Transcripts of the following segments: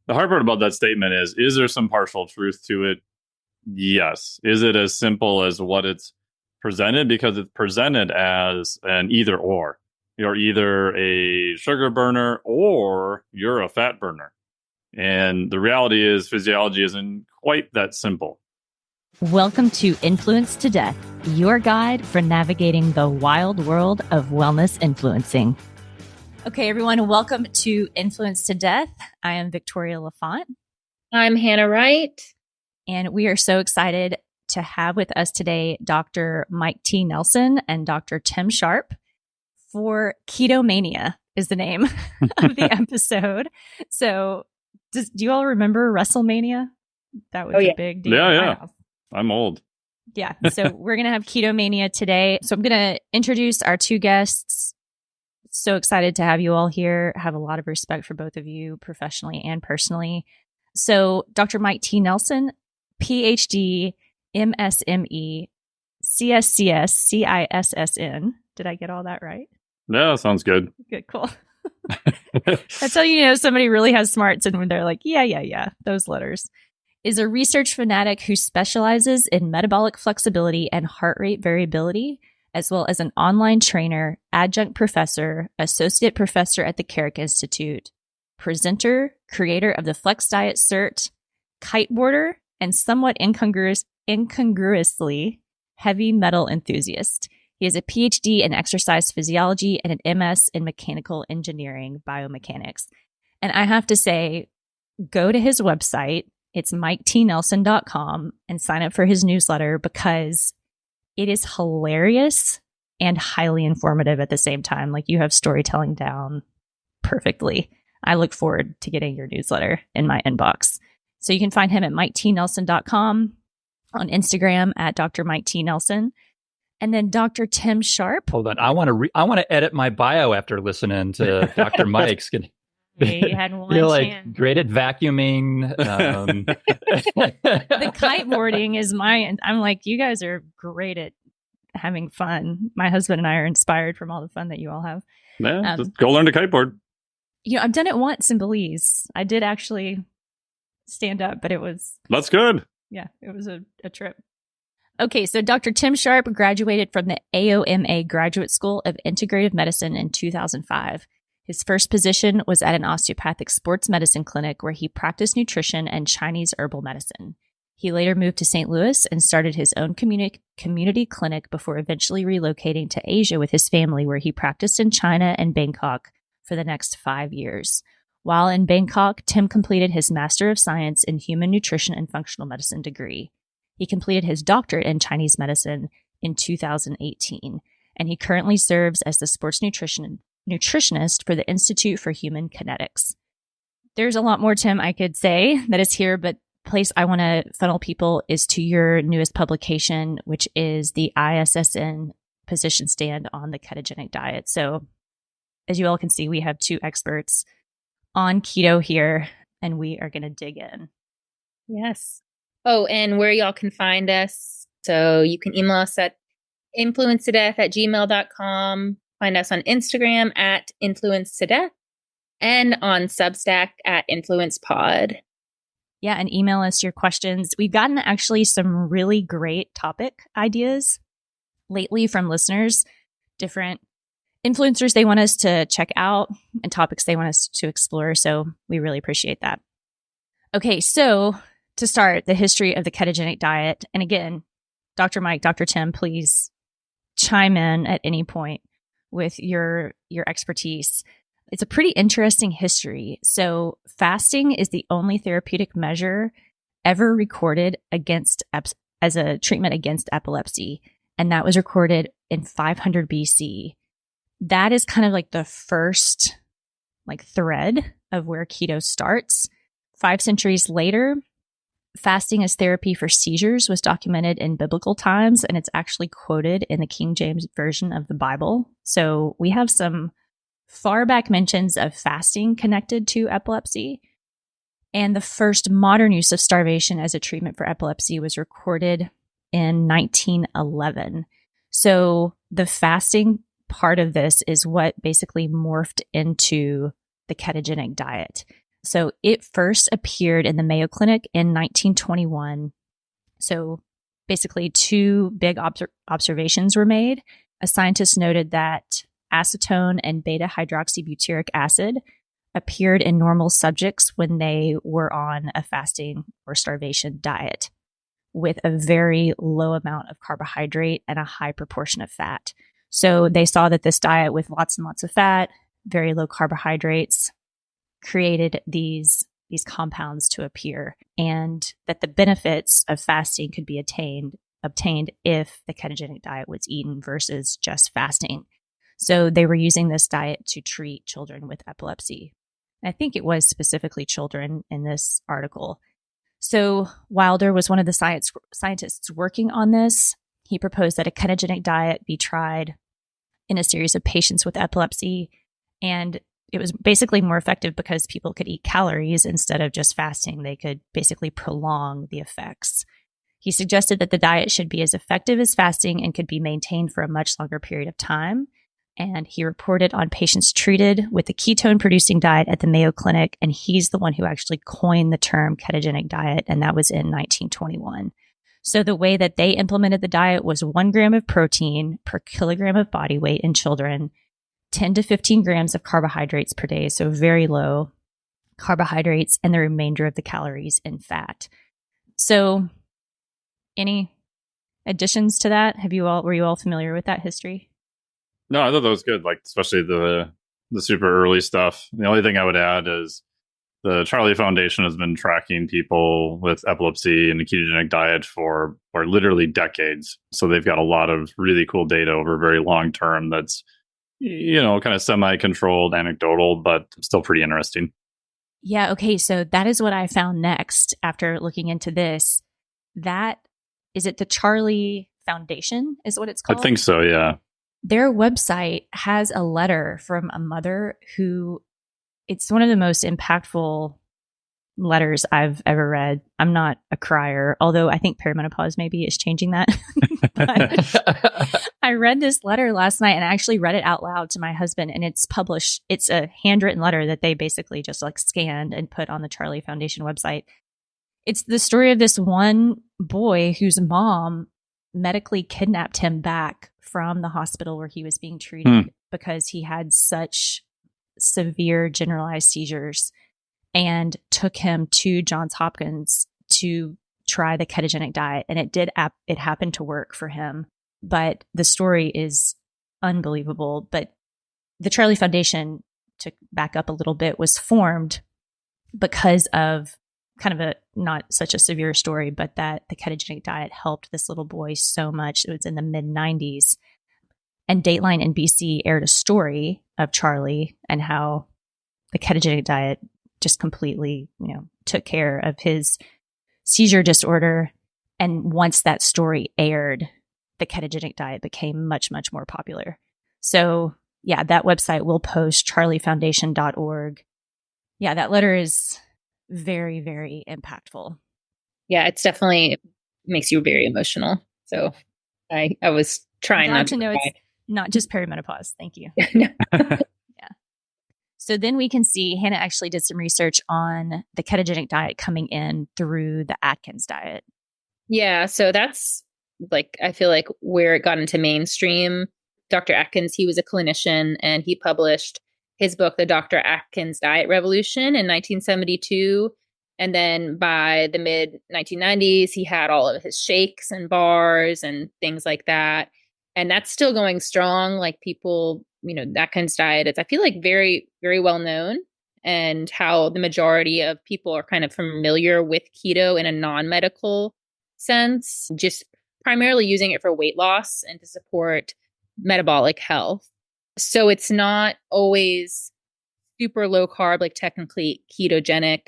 The hard part about that statement is there some partial truth to it? Yes. Is it as simple as what it's presented? Because it's presented as an either or. You're either a sugar burner or you're a fat burner. And the reality is physiology isn't quite that simple. Welcome to Influence to Death, your guide for navigating the wild world of wellness influencing. Okay, everyone, welcome to Influence to Death. I am Victoria Lafont. I'm Hannah Wright. And we are so excited to have with us today Dr. Mike T. Nelson and Dr. Tim Sharpe for KETO-MANIA is the name of the episode. So do you all remember WrestleMania? That was a big deal. Yeah. I'm old. Yeah. So we're going to have KETO-MANIA today. So I'm going to introduce our two guests. So excited to have you all here. Have a lot of respect for both of you professionally and personally. So Dr. Mike T. Nelson, PhD, MSME, CSCS, CISSN. Did I get all that right? Yeah, sounds good. Good, cool. That's how you know somebody really has smarts and when they're like, yeah, those letters. Is a research fanatic who specializes in metabolic flexibility and heart rate variability, as well as an online trainer, adjunct professor, associate professor at the Carrick Institute, presenter, creator of the Flex Diet Cert, kiteboarder, and somewhat incongruously heavy metal enthusiast. He has a PhD in exercise physiology and an MS in mechanical engineering, biomechanics. And I have to say, go to his website. It's miketnelson.com and sign up for his newsletter because it is hilarious and highly informative at the same time. Like, you have storytelling down perfectly. I look forward to getting your newsletter in my inbox. So you can find him at miketnelson.com, on Instagram at Dr. Mike T. Nelson, and then Dr. Tim Sharpe. Hold on. I want to edit my bio after listening to Dr. Mike's. He had one You're chance. like great at vacuuming. The kiteboarding is I'm like, you guys are great at having fun. My husband and I are inspired from all the fun that you all have. Yeah, just go learn to kiteboard. I've done it once in Belize. I did actually stand up, but That's good. Yeah, it was a trip. Okay, so Dr. Tim Sharpe graduated from the AOMA Graduate School of Integrative Medicine in 2005. His first position was at an osteopathic sports medicine clinic where he practiced nutrition and Chinese herbal medicine. He later moved to St. Louis and started his own community clinic before eventually relocating to Asia with his family, where he practiced in China and Bangkok for the next 5 years. While in Bangkok, Tim completed his Master of Science in Human Nutrition and Functional Medicine degree. He completed his doctorate in Chinese medicine in 2018, and he currently serves as the sports nutritionist for the Institute for Human Kinetics. There's a lot more, Tim, I could say that is here, but the place I want to funnel people is to your newest publication, which is the ISSN position stand on the ketogenic diet. So as you all can see, we have two experts on keto here, and we are going to dig in. Yes. Oh, and where y'all can find us. So you can email us at influencetodeath@gmail.com. Find us on Instagram at influencetodeath and on Substack at influencepod. Yeah, and email us your questions. We've gotten actually some really great topic ideas lately from listeners, different influencers they want us to check out and topics they want us to explore. So we really appreciate that. Okay, so to start, the history of the ketogenic diet. And again, Dr. Mike, Dr. Tim, please chime in at any point with your expertise. It's a pretty interesting history. So fasting is the only therapeutic measure ever recorded as a treatment against epilepsy. And that was recorded in 500 BC. That is kind of like the first thread of where keto starts. 5 centuries later, fasting as therapy for seizures was documented in biblical times, and it's actually quoted in the King James Version of the Bible. So we have some far back mentions of fasting connected to epilepsy. And the first modern use of starvation as a treatment for epilepsy was recorded in 1911. So the fasting part of this is what basically morphed into the ketogenic diet. So it first appeared in the Mayo Clinic in 1921. So basically, two big observations were made. A scientist noted that acetone and beta hydroxybutyric acid appeared in normal subjects when they were on a fasting or starvation diet with a very low amount of carbohydrate and a high proportion of fat. So they saw that this diet with lots and lots of fat, very low carbohydrates, created these compounds to appear, and that the benefits of fasting could be obtained if the ketogenic diet was eaten versus just fasting. So they were using this diet to treat children with epilepsy. I think it was specifically children in this article. So Wilder was one of the scientists working on this. He proposed that a ketogenic diet be tried in a series of patients with epilepsy, and it was basically more effective because people could eat calories instead of just fasting. They could basically prolong the effects. He suggested that the diet should be as effective as fasting and could be maintained for a much longer period of time. And he reported on patients treated with the ketone-producing diet at the Mayo Clinic, and he's the one who actually coined the term ketogenic diet, and that was in 1921. So the way that they implemented the diet was 1 gram of protein per kilogram of body weight in children, 10 to 15 grams of carbohydrates per day, so very low carbohydrates, and the remainder of the calories in fat. So any additions to that? Were you all familiar with that history? No, I thought that was good. Like, especially the super early stuff. The only thing I would add is the Charlie Foundation has been tracking people with epilepsy and the ketogenic diet for literally decades. So they've got a lot of really cool data over very long term. That's, kind of semi-controlled, anecdotal, but still pretty interesting. Yeah. Okay. So that is what I found next after looking into this. Is it the Charlie Foundation is what it's called? I think so. Yeah. Their website has a letter from a mother who, it's one of the most impactful letters I've ever read. I'm not a crier, although I think perimenopause maybe is changing that. But I read this letter last night and I actually read it out loud to my husband, and it's published. It's a handwritten letter that they basically just like scanned and put on the Charlie Foundation website. It's the story of this one boy whose mom medically kidnapped him back from the hospital where he was being treated because he had such severe generalized seizures, and took him to Johns Hopkins to try the ketogenic diet. And it happened to work for him. But the story is unbelievable. But the Charlie Foundation, to back up a little bit, was formed because of kind of a not such a severe story, but that the ketogenic diet helped this little boy so much. It was in the mid-90s. And Dateline NBC aired a story of Charlie and how the ketogenic diet just completely, took care of his seizure disorder. And once that story aired, the ketogenic diet became much, much more popular. So yeah, that website will post, charliefoundation.org. Yeah, that letter is very, very impactful. Yeah, it's definitely makes you very emotional. So I was trying not to know cry. It's not just perimenopause. Thank you. No. Yeah. So then we can see Hannah actually did some research on the ketogenic diet coming in through the Atkins diet. Yeah. So that's I feel like where it got into mainstream. Dr. Atkins, he was a clinician and he published his book, The Dr. Atkins Diet Revolution, in 1972. And then by the mid 1990s, he had all of his shakes and bars and things like that. And that's still going strong. Like people, Atkins diet is, I feel like, very, very well known, and how the majority of people are kind of familiar with keto in a non-medical sense, just primarily using it for weight loss and to support metabolic health. So it's not always super low carb, like technically ketogenic.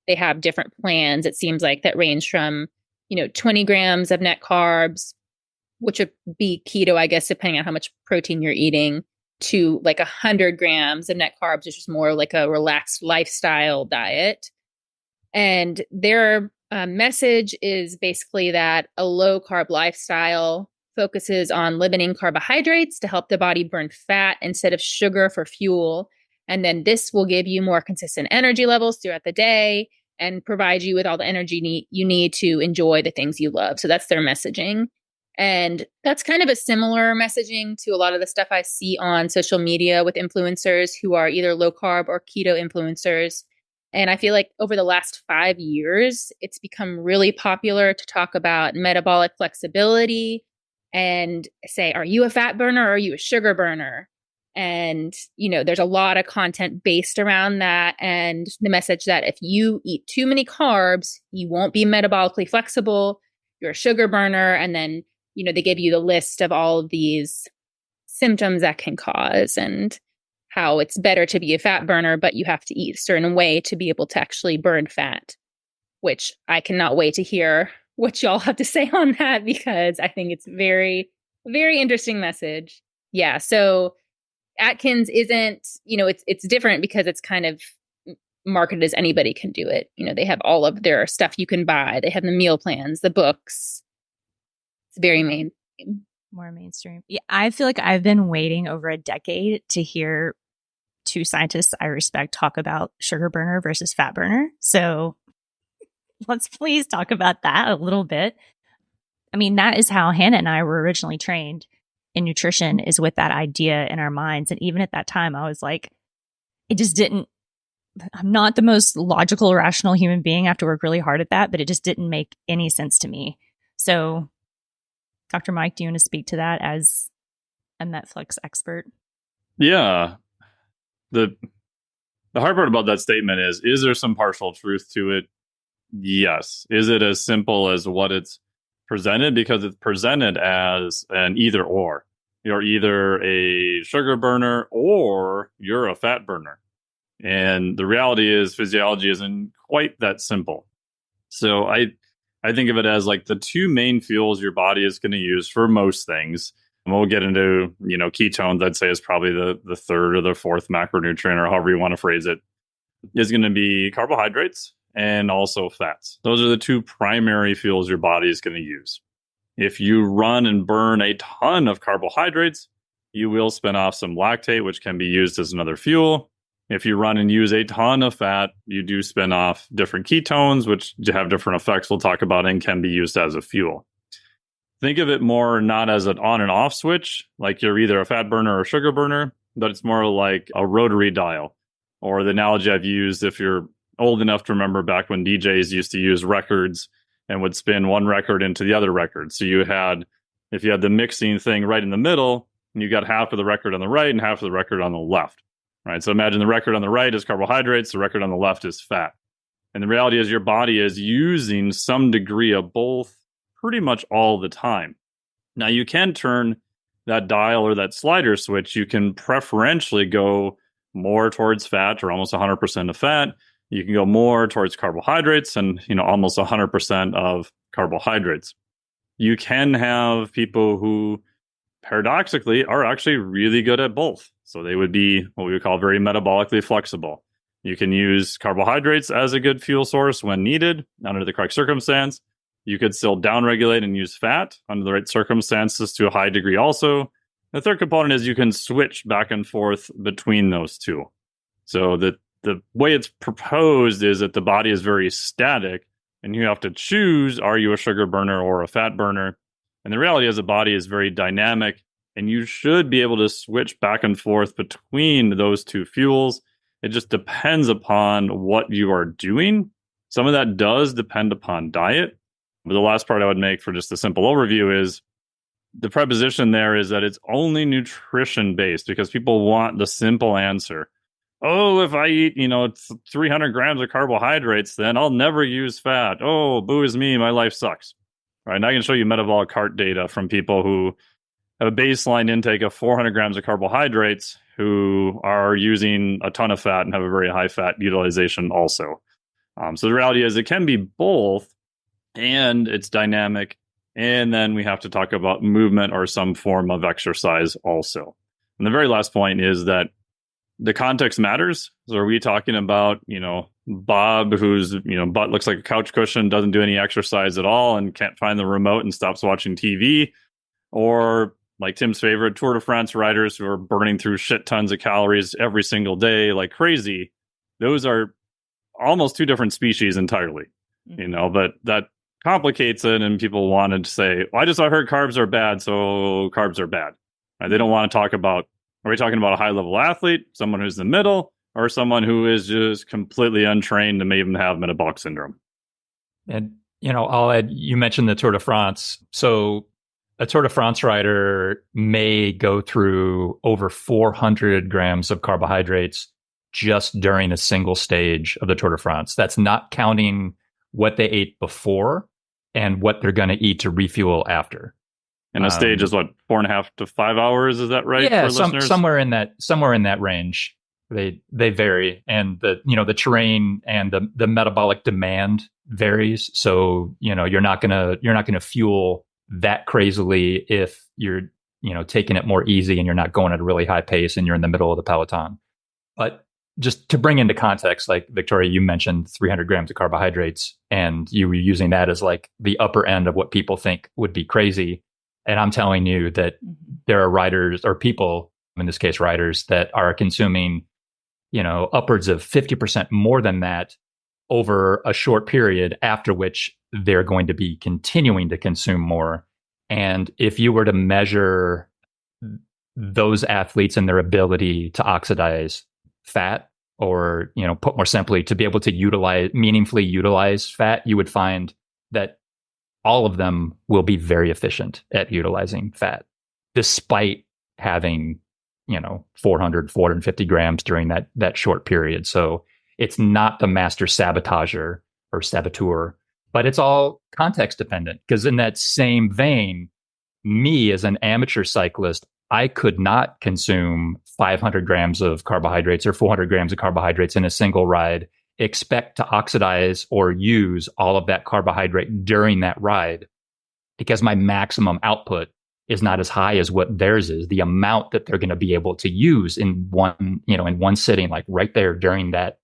They have different plans, it seems like, that range from, 20 grams of net carbs, which would be keto, I guess, depending on how much protein you're eating, to like 100 grams of net carbs, which is more like a relaxed lifestyle diet. And their message is basically that a low carb lifestyle focuses on limiting carbohydrates to help the body burn fat instead of sugar for fuel. And then this will give you more consistent energy levels throughout the day and provide you with all the energy you need to enjoy the things you love. So that's their messaging. And that's kind of a similar messaging to a lot of the stuff I see on social media with influencers who are either low carb or keto influencers. And I feel like over the last 5 years, it's become really popular to talk about metabolic flexibility and say, are you a fat burner or are you a sugar burner? And, there's a lot of content based around that. And the message that if you eat too many carbs, you won't be metabolically flexible. You're a sugar burner. And then, they give you the list of all of these symptoms that can cause and how it's better to be a fat burner, but you have to eat a certain way to be able to actually burn fat, which I cannot wait to hear what y'all have to say on that, because I think it's very, very interesting message. Yeah. So Atkins isn't, it's different because it's kind of marketed as anybody can do it. They have all of their stuff you can buy. They have the meal plans, the books. It's very mainstream. More mainstream. Yeah, I feel like I've been waiting over a decade to hear two scientists I respect talk about sugar burner versus fat burner. So let's please talk about that a little bit. I mean, that is how Hannah and I were originally trained in nutrition, is with that idea in our minds. And even at that time, I was like, it just didn't, I'm not the most logical, rational human being. I have to work really hard at that, but it just didn't make any sense to me. So Dr. Mike, do you want to speak to that as a Netflix expert? Yeah. The hard part about that statement is there some partial truth to it? Yes. Is it as simple as what it's presented? Because it's presented as an either or. You're either a sugar burner or you're a fat burner. And the reality is physiology isn't quite that simple. So I think of it as like the two main fuels your body is going to use for most things. And we'll get into, ketones, I'd say is probably the third or the fourth macronutrient, or however you want to phrase it, is going to be carbohydrates and also fats. Those are the two primary fuels your body is going to use. If you run and burn a ton of carbohydrates, you will spin off some lactate, which can be used as another fuel. If you run and use a ton of fat, you do spin off different ketones, which have different effects we'll talk about and can be used as a fuel. Think of it more not as an on and off switch, like you're either a fat burner or a sugar burner, but it's more like a rotary dial. Or the analogy I've used, if you're old enough to remember back when DJs used to use records and would spin one record into the other record. So if you had the mixing thing right in the middle, and you got half of the record on the right and half of the record on the left. Right. So imagine the record on the right is carbohydrates, the record on the left is fat. And the reality is your body is using some degree of both pretty much all the time. Now you can turn that dial or that slider switch. You can preferentially go more towards fat, or almost 100% of fat. You can go more towards carbohydrates and, almost 100% of carbohydrates. You can have people who paradoxically are actually really good at both. So they would be what we would call very metabolically flexible. You can use carbohydrates as a good fuel source when needed, under the correct circumstance. You could still downregulate and use fat under the right circumstances to a high degree also. The third component is you can switch back and forth between those two. So the way it's proposed is that the body is very static, and you have to choose, are you a sugar burner or a fat burner? And the reality is the body is very dynamic, and you should be able to switch back and forth between those two fuels. It just depends upon what you are doing. Some of that does depend upon diet. But the last part I would make for just a simple overview is the preposition there is that it's only nutrition based, because people want the simple answer. Oh, if I eat, 300 grams of carbohydrates, then I'll never use fat. Oh, boo is me. My life sucks. Right. And I can show you metabolic cart data from people who have a baseline intake of 400 grams of carbohydrates who are using a ton of fat and have a very high fat utilization also. So the reality is it can be both, and it's dynamic. And then we have to talk about movement or some form of exercise also. And the very last point is that the context matters. So are we talking about, Bob, whose, butt looks like a couch cushion, doesn't do any exercise at all and can't find the remote and stops watching TV? Or like Tim's favorite Tour de France riders who are burning through shit tons of calories every single day like crazy. Those are almost two different species entirely, but that complicates it. And people wanted to say, well, I heard carbs are bad, so carbs are bad. Right? They don't want to talk about, are we talking about a high level athlete, someone who's in the middle, or someone who is just completely untrained and may even have metabolic syndrome? And, I'll add, you mentioned the Tour de France. So a Tour de France rider may go through over 400 grams of carbohydrates just during a single stage of the Tour de France. That's not counting what they ate before and what they're going to eat to refuel after. And a stage is what, 4.5 to 5 hours? Is that right? Yeah, for listeners? somewhere in that range. They vary, and the terrain and the metabolic demand varies. So you're not gonna fuel that crazily if you're taking it more easy and you're not going at a really high pace and you're in the middle of the peloton. But just to bring into context, like Victoria, you mentioned 300 grams of carbohydrates, and you were using that as like the upper end of what people think would be crazy. And I'm telling you that there are riders or people, in this case, riders that are consuming, upwards of 50% more than that over a short period, after which they're going to be continuing to consume more. And if you were to measure those athletes and their ability to oxidize fat, or, put more simply, to be able to meaningfully utilize fat, you would find that all of them will be very efficient at utilizing fat, despite having, 450 grams during that short period. So it's not the master sabotager or saboteur, but it's all context dependent. Because in that same vein, me as an amateur cyclist, I could not consume 500 grams of carbohydrates or 400 grams of carbohydrates in a single ride, expect to oxidize or use all of that carbohydrate during that ride, because my maximum output is not as high as what theirs is. The amount that they're going to be able to use in one sitting, like right there during that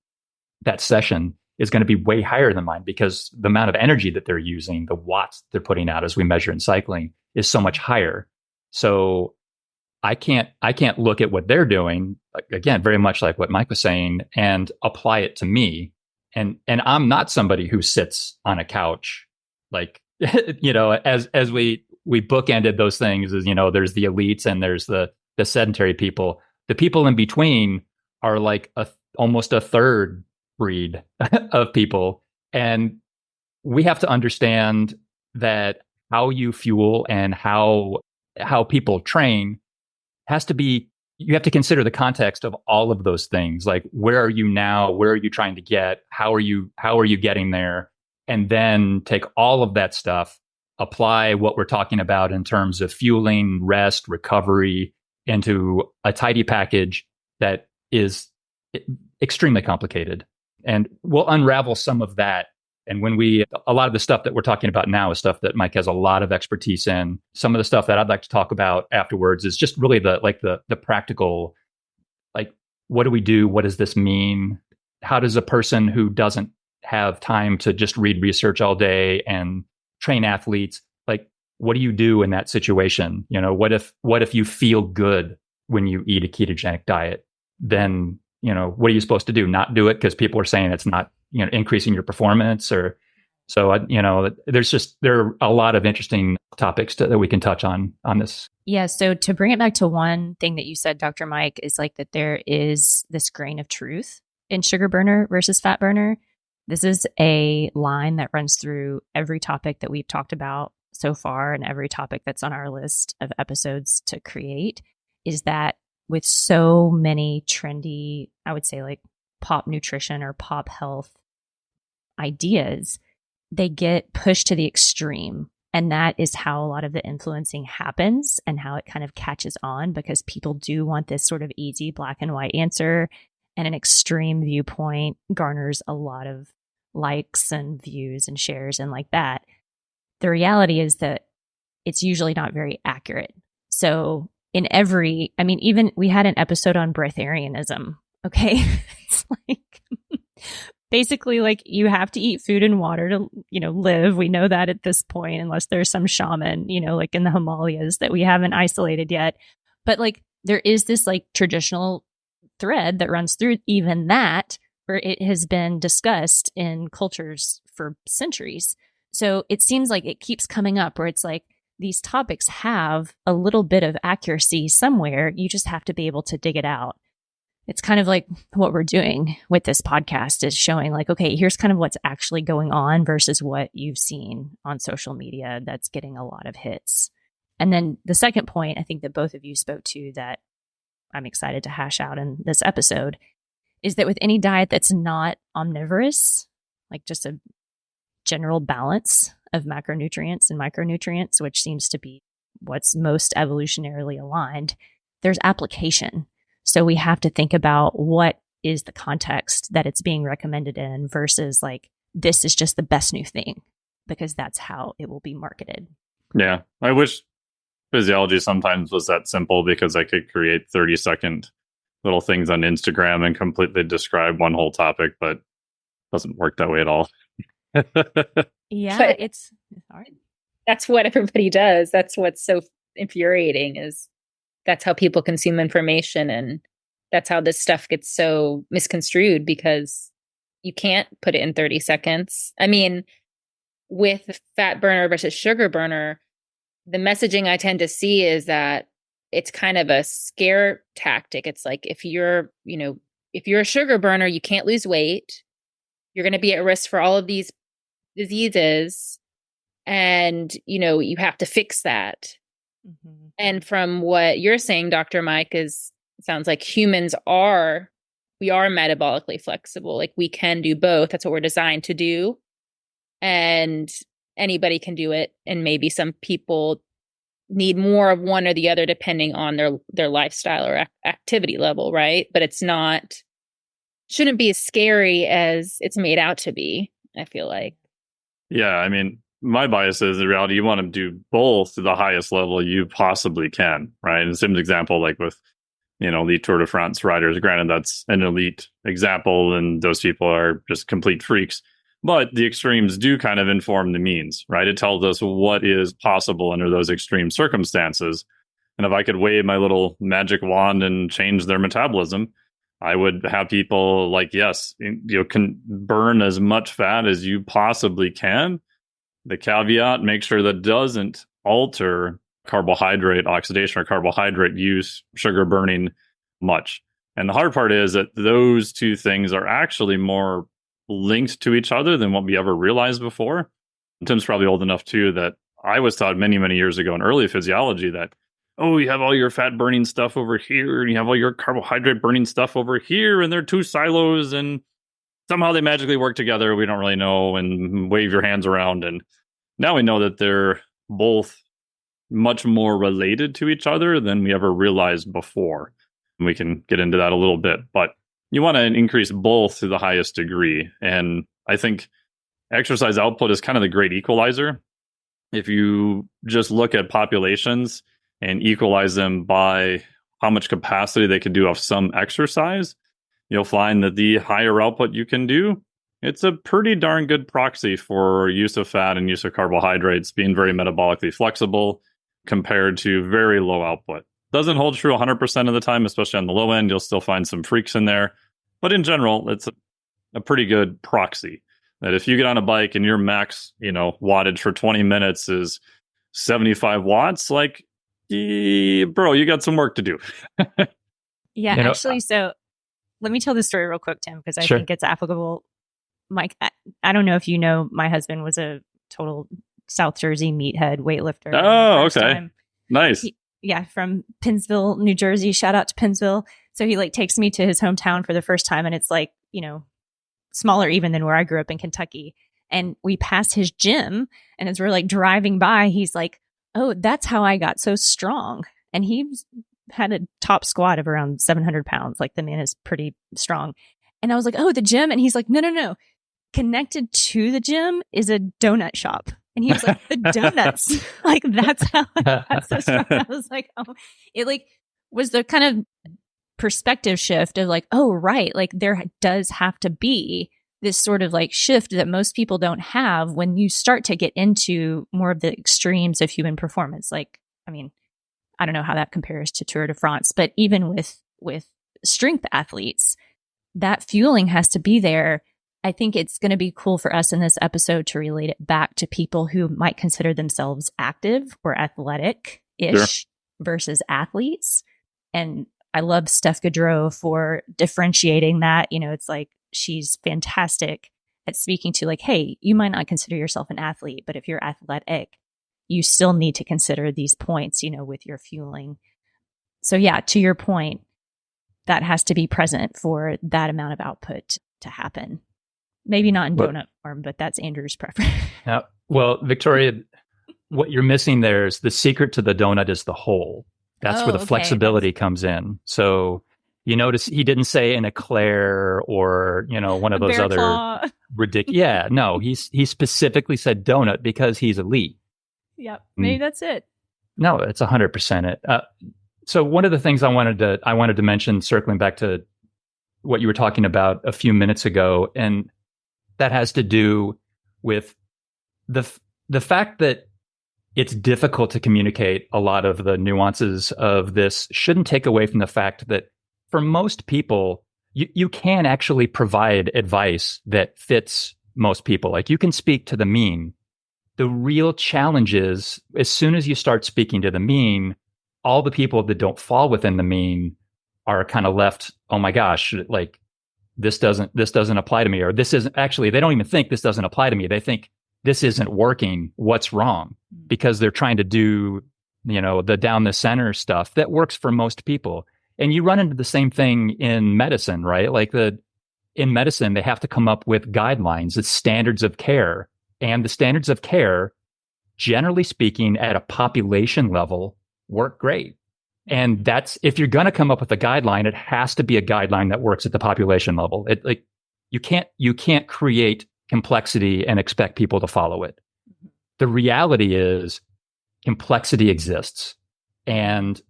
session, is going to be way higher than mine, because the amount of energy that they're using, the watts they're putting out as we measure in cycling, is so much higher. So I can't look at what they're doing, again, very much like what Mike was saying, and apply it to me. And I'm not somebody who sits on a couch, like, as we bookended those things, is, there's the elites and there's the sedentary people. The people in between are like almost a third breed of people. And we have to understand that how you fuel and how people train has to be, you have to consider the context of all of those things. Like, where are you now? Where are you trying to get? How are you getting there? And then take all of that stuff, apply what we're talking about in terms of fueling, rest, recovery, into a tidy package that is extremely complicated. And we'll unravel some of that. And a lot of the stuff that we're talking about now is stuff that Mike has a lot of expertise in. Some of the stuff that I'd like to talk about afterwards is just really the practical, like, what do we do? What does this mean? How does a person who doesn't have time to just read research all day and train athletes, like, what do you do in that situation? What if you feel good when you eat a ketogenic diet? Then, what are you supposed to do? Not do it because people are saying it's not, increasing your performance? Or so, there are a lot of interesting topics that we can touch on this. Yeah. So to bring it back to one thing that you said, Dr. Mike, is like that there is this grain of truth in sugar burner versus fat burner. This is a line that runs through every topic that we've talked about so far, and every topic that's on our list of episodes to create, is that with so many trendy, I would say, like pop nutrition or pop health ideas, they get pushed to the extreme. And that is how a lot of the influencing happens, and how it kind of catches on, because people do want this sort of easy black and white answer, and an extreme viewpoint garners a lot of likes and views and shares and like that. The reality is that it's usually not very accurate. So even we had an episode on breatharianism. Okay. It's like basically like you have to eat food and water to, live. We know that at this point, unless there's some shaman, like in the Himalayas that we haven't isolated yet. But like there is this like traditional thread that runs through even that, where it has been discussed in cultures for centuries. So it seems like it keeps coming up where it's like these topics have a little bit of accuracy somewhere. You just have to be able to dig it out. It's kind of like what we're doing with this podcast is showing like, okay, here's kind of what's actually going on versus what you've seen on social media that's getting a lot of hits. And then the second point, I think that both of you spoke to that I'm excited to hash out in this episode, is that with any diet that's not omnivorous, like just a general balance of macronutrients and micronutrients, which seems to be what's most evolutionarily aligned, there's application. So we have to think about what is the context that it's being recommended in versus like, this is just the best new thing, because that's how it will be marketed. Yeah. I wish physiology sometimes was that simple, because I could create 30-second little things on Instagram and completely describe one whole topic, but it doesn't work that way at all. Yeah, but it's hard. That's what everybody does. That's what's so infuriating, is that's how people consume information, and that's how this stuff gets so misconstrued, because you can't put it in 30 seconds. I mean, with fat burner versus sugar burner, the messaging I tend to see is that it's kind of a scare tactic. It's like, if you're a sugar burner, you can't lose weight. You're going to be at risk for all of these diseases, and you have to fix that. Mm-hmm. And from what you're saying, Dr. Mike, sounds like humans are metabolically flexible. Like we can do both. That's what we're designed to do, and anybody can do it. And maybe some people need more of one or the other depending on their lifestyle or activity level, right? But shouldn't be as scary as it's made out to be, I feel like. Yeah, I mean, my bias is the reality. You want to do both to the highest level you possibly can, right? And same example, like with, elite Tour de France riders. Granted, that's an elite example, and those people are just complete freaks. But the extremes do kind of inform the means, right? It tells us what is possible under those extreme circumstances. And if I could wave my little magic wand and change their metabolism, I would have people like, yes, can burn as much fat as you possibly can. The caveat, make sure that doesn't alter carbohydrate oxidation or carbohydrate use, sugar burning much. And the hard part is that those two things are actually more linked to each other than what we ever realized before. Tim's probably old enough too that I was taught many, many years ago in early physiology that, oh, you have all your fat burning stuff over here, and you have all your carbohydrate burning stuff over here, and they're two silos, and somehow they magically work together. We don't really know, and wave your hands around. And now we know that they're both much more related to each other than we ever realized before. And we can get into that a little bit, but you want to increase both to the highest degree. And I think exercise output is kind of the great equalizer. If you just look at populations and equalize them by how much capacity they can do off some exercise, you'll find that the higher output you can do, it's a pretty darn good proxy for use of fat and use of carbohydrates being very metabolically flexible compared to very low output. Doesn't hold true 100% of the time, especially on the low end. You'll still find some freaks in there. But in general, it's a pretty good proxy that if you get on a bike and your max, wattage for 20 minutes is 75 watts, like, bro, you got some work to do. Yeah, actually, so let me tell this story real quick, Tim, because I think it's applicable. Mike, I don't know if you know, my husband was a total South Jersey meathead weightlifter. Oh, okay. Nice. From Pennsville, New Jersey. Shout out to Pennsville. So he takes me to his hometown for the first time, and it's smaller even than where I grew up in Kentucky. And we passed his gym, and as we're driving by, he's like, "Oh, that's how I got so strong." And he had a top squat of around 700 pounds. Like, the man is pretty strong. And I was like, "Oh, the gym?" And he's like, No. Connected to the gym is a donut shop. And he was like, "The donuts." That's how I got so strong. I was like, oh, it was the kind of perspective shift of oh, right. There does have to be this sort of like shift that most people don't have when you start to get into more of the extremes of human performance. Like, I mean, I don't know how that compares to Tour de France, but even with strength athletes, that fueling has to be there. I think it's going to be cool for us in this episode to relate it back to people who might consider themselves active or athletic-ish versus athletes. And I love Steph Gaudreau for differentiating that. You know, it's like she's fantastic at speaking to like, hey, you might not consider yourself an athlete, but if you're athletic, you still need to consider these points, you know, with your fueling. So yeah, to your point, that has to be present for that amount of output to happen. Maybe not in donut form, but that's Andrew's preference. Well, Victoria, what you're missing there is the secret to the donut is the hole. That's where the flexibility comes in. So you notice he didn't say an eclair or, you know, one of those other ridiculous. Yeah, no, he specifically said donut because he's elite. Yep, maybe that's it. No, it's 100% it. So one of the things I wanted to mention, circling back to what you were talking about a few minutes ago, and that has to do with the fact that it's difficult to communicate a lot of the nuances of this shouldn't take away from the fact that for most people, you can actually provide advice that fits most people. Like you can speak to the mean. The real challenge is as soon as you start speaking to the mean, all the people that don't fall within the mean are kind of left, oh my gosh, like this doesn't apply to me, or this isn't actually, they don't even think this doesn't apply to me. They think this isn't working. What's wrong? Because they're trying to do, you know, the down the center stuff that works for most people. And you run into the same thing in medicine, right? Like in medicine, they have to come up with guidelines, it's standards of care. And the standards of care, generally speaking, at a population level, work great. And that's, if you're going to come up with a guideline, it has to be a guideline that works at the population level. It like you can't create complexity and expect people to follow it. The reality is complexity exists, and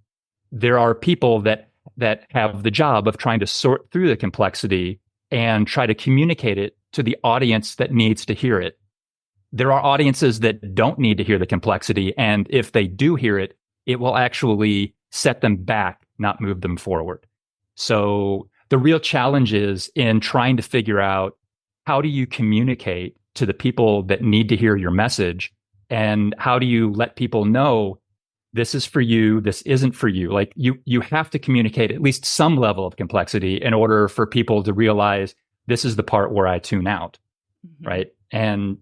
there are people that have the job of trying to sort through the complexity and try to communicate it to the audience that needs to hear it. There are audiences that don't need to hear the complexity, and if they do hear it, it will actually set them back, not move them forward. So the real challenge is in trying to figure out how do you communicate to the people that need to hear your message, and how do you let people know this is for you, this isn't for you. Like you have to communicate at least some level of complexity in order for people to realize this is the part where I tune out, right? And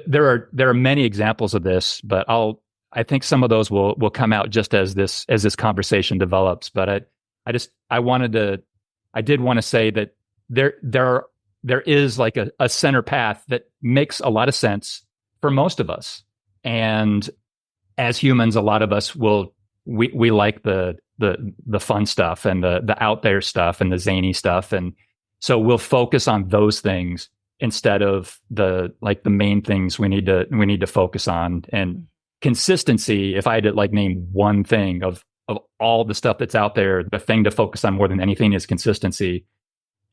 there are many examples of this, but I think some of those will come out just as this conversation develops. But I did want to say that there is like a center path that makes a lot of sense for most of us. And as humans, a lot of us we like the fun stuff and the out there stuff and the zany stuff. And so we'll focus on those things instead of the main things we need to focus on. And consistency, if I had to like name one thing of all the stuff that's out there, the thing to focus on more than anything is consistency.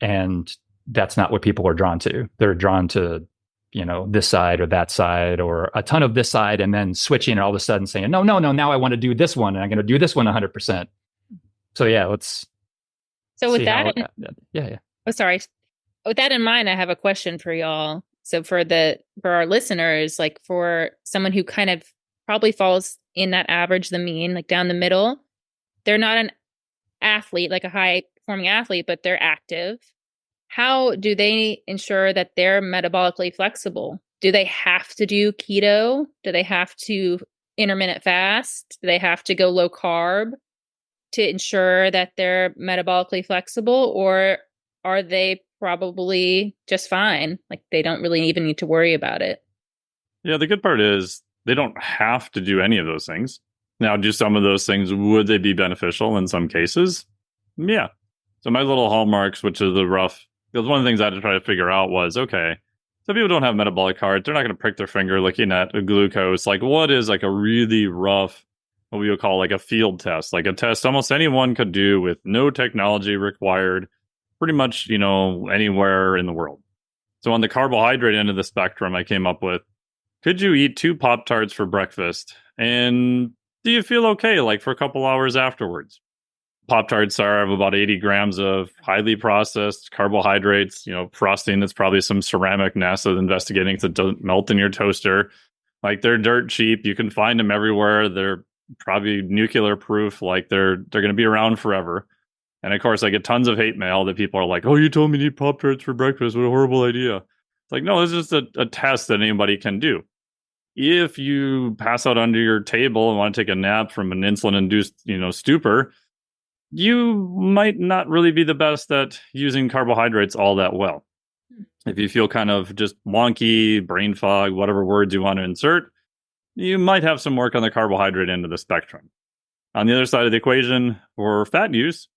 And that's not what people are drawn to. They're drawn to, you know, this side or that side or a ton of this side, and then switching and all of a sudden saying, no, now I want to do this one and I'm going to do this one 100%. So yeah, let's. So with that, yeah. Oh, sorry. With that in mind, I have a question for y'all. So for our listeners, like for someone who kind of probably falls in that average, the mean, like down the middle, they're not an athlete, like a high performing athlete, but they're active. How do they ensure that they're metabolically flexible? Do they have to do keto? Do they have to intermittent fast? Do they have to go low carb to ensure that they're metabolically flexible? Or are they probably just fine? Like they don't really even need to worry about it. Yeah, the good part is they don't have to do any of those things. Now, do some of those things, would they be beneficial in some cases? Yeah. So my little hallmarks, which is because one of the things I had to try to figure out was, okay, so people don't have metabolic cards. They're not going to prick their finger looking at a glucose. Like what is like a really rough, what we would call like a field test, like a test almost anyone could do with no technology required, pretty much, you know, anywhere in the world. So on the carbohydrate end of the spectrum, I came up with, could you eat 2 Pop-Tarts for breakfast? And do you feel okay, like for a couple hours afterwards? Pop-Tarts are of about 80 grams of highly processed carbohydrates, frosting that's probably some ceramic NASA investigating to don't melt in your toaster. Like, they're dirt cheap. You can find them everywhere. They're probably nuclear proof. Like, they're going to be around forever. And of course, I get tons of hate mail that people are like, oh, you told me to eat Pop-Tarts for breakfast. What a horrible idea. It's like, no, it's just a test that anybody can do. If you pass out under your table and want to take a nap from an insulin-induced, stupor, you might not really be the best at using carbohydrates all that well. If you feel kind of just wonky, brain fog, whatever words you want to insert, you might have some work on the carbohydrate end of the spectrum. On the other side of the equation, for fat use,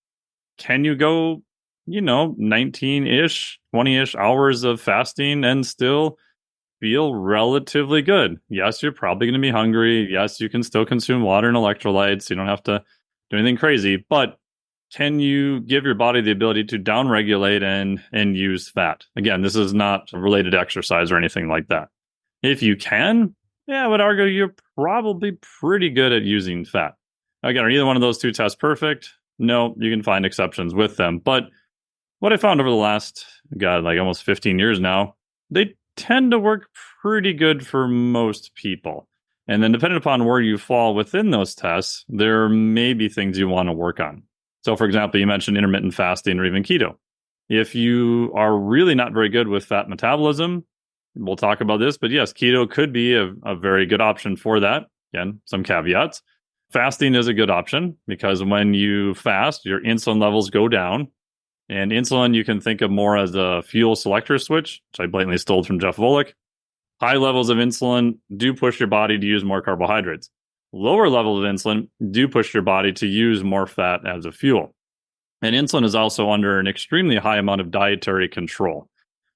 can you go, 19-ish, 20-ish hours of fasting and still feel relatively good? Yes, you're probably going to be hungry. Yes, you can still consume water and electrolytes. You don't have to do anything crazy, but can you give your body the ability to downregulate and use fat? Again, this is not related to exercise or anything like that. If you can, I would argue you're probably pretty good at using fat. Again, are either one of those two tests perfect? No, you can find exceptions with them. But what I found over the last, almost 15 years now, they tend to work pretty good for most people. And then depending upon where you fall within those tests, there may be things you want to work on. So, for example, you mentioned intermittent fasting or even keto. If you are really not very good with fat metabolism, we'll talk about this, but yes, keto could be a very good option for that. Again, some caveats. Fasting is a good option because when you fast, your insulin levels go down. And insulin, you can think of more as a fuel selector switch, which I blatantly stole from Jeff Volek. High levels of insulin do push your body to use more carbohydrates. Lower levels of insulin do push your body to use more fat as a fuel. And insulin is also under an extremely high amount of dietary control.